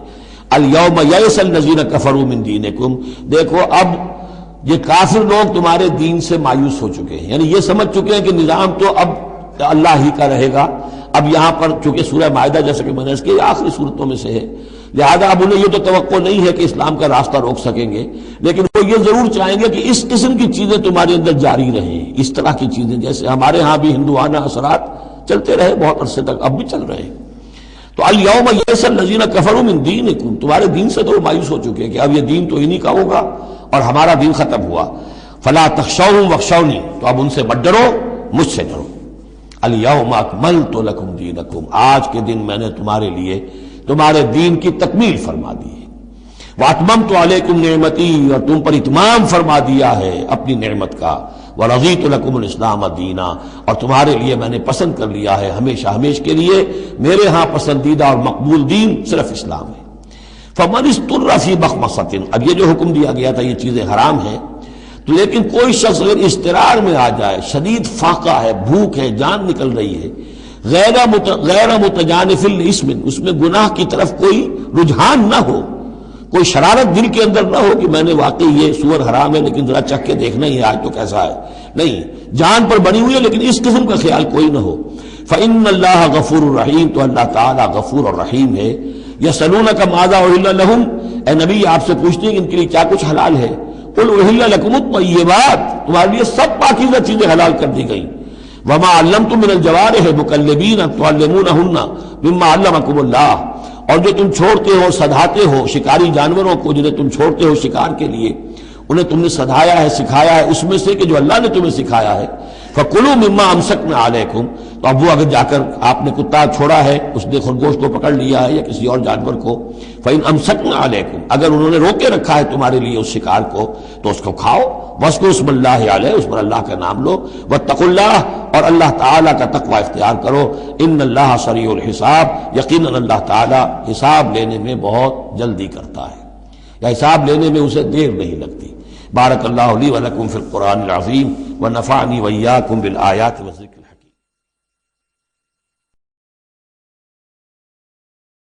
الیوم یئس الذین کفروا من دینکم، دیکھو اب یہ کافر لوگ تمہارے دین سے مایوس ہو چکے ہیں، یعنی یہ سمجھ چکے ہیں کہ نظام تو اب اللہ ہی کا رہے گا۔ اب یہاں پر چونکہ سورہ مائدہ جیسا کہ میں نے اس کی آخری صورتوں میں سے ہے، لہذا اب انہیں یہ تو توقع نہیں ہے کہ اسلام کا راستہ روک سکیں گے، لیکن وہ یہ ضرور چاہیں گے کہ اس قسم کی چیزیں تمہارے اندر جاری رہیں، اس طرح کی چیزیں جیسے ہمارے ہاں بھی ہندوانہ اثرات چلتے رہے بہت عرصے تک، اب بھی چل رہے ہیں۔ تو الیوم یئس الذین کفروا من دینکم، تمہارے دین سے تو وہ مایوس ہو چکے ہیں کہ اب یہ دین تو انہی کا ہوگا اور ہمارا دین ختم ہوا۔ فلا تخشوہم واخشونی، تو اب ان سے مت ڈرو، مجھ سے ڈرو۔ الیوم اکملت لکم دینکم، آج کے دن میں نے تمہارے لیے تمہارے دین کی تکمیل فرما دی ہے۔ واتممت علیکم نعمتی، اور تم پر اتمام فرما دیا ہے اپنی نعمت کا۔ ورضیت لکم الاسلام دینا، اور تمہارے لیے میں نے پسند کر لیا ہے ہمیشہ ہمیش کے لیے میرے ہاں پسندیدہ اور مقبول دین صرف اسلام ہے۔ فمن اضطر فی مخمصۃ، اب یہ جو حکم دیا گیا تھا یہ چیزیں حرام ہیں، تو لیکن کوئی شخص اگر اضطرار میں آ جائے، شدید فاقہ ہے، بھوک ہے، جان نکل رہی ہے، غیر متجانف لاسم، اس میں گناہ کی طرف کوئی رجحان نہ ہو، کوئی شرارت دل کے اندر نہ ہو کہ میں نے واقعی یہ سور حرام ہے لیکن ذرا چکھ کے دیکھنا ہی ہے آج تو کیسا ہے، نہیں، جان پر بنی ہوئی ہے لیکن اس قسم کا خیال کوئی نہ ہو۔ فإن اللہ غفور الرحیم، تو اللہ تعالیٰ غفور اور رحیم ہے۔ یسألونک ماذا أحل لهم، اے نبی آپ سے پوچھتے ہیں کہ ان کے لیے کیا کچھ حلال ہے۔ قل أحل لكم الطیبات، تمہارے لیے سب پاکیزہ چیزیں حلال کر دی گئیں۔ وما علمتم من الجوارح مکلبین تعلمونہن مما علمکم اللہ، اور جو تم چھوڑتے ہو سدھاتے ہو شکاری جانوروں کو، جنہیں تم چھوڑتے ہو شکار کے لیے، انہیں تم نے سدھایا ہے، سکھایا ہے اس میں سے کہ جو اللہ نے تمہیں سکھایا ہے۔ فَكُلُوا مِمَّا أَمْسَكْنَا عَلَيْكُمْ، تو اب وہ اگر جا کر آپ نے کتا چھوڑا ہے، اس نے خرگوش کو پکڑ لیا ہے یا کسی اور جانور کو، فَإِنْ أَمْسَكْنَا عَلَيْكُمْ، اگر انہوں نے روکے رکھا ہے تمہارے لیے اس شکار کو تو اس کو کھاؤ۔ وَاذْكُرُوا اسْمَ اللَّهِ عَلَيْهِ، اس پر اللہ کا نام لو۔ وَاتَّقُوا اللَّهَ، اور اللہ تعالیٰ کا تقوی اختیار کرو۔ إِنَّ اللَّهَ سَرِيعُ الْحِسَابِ، یقیناً اللہ تعالیٰ حساب لینے میں بہت جلدی کرتا ہے، یا حساب لینے میں اسے دیر نہیں لگتی۔ بارک اللہ لی و لکم فی القرآن العظیم ونفعنی وإیاکم بالآیات والذکر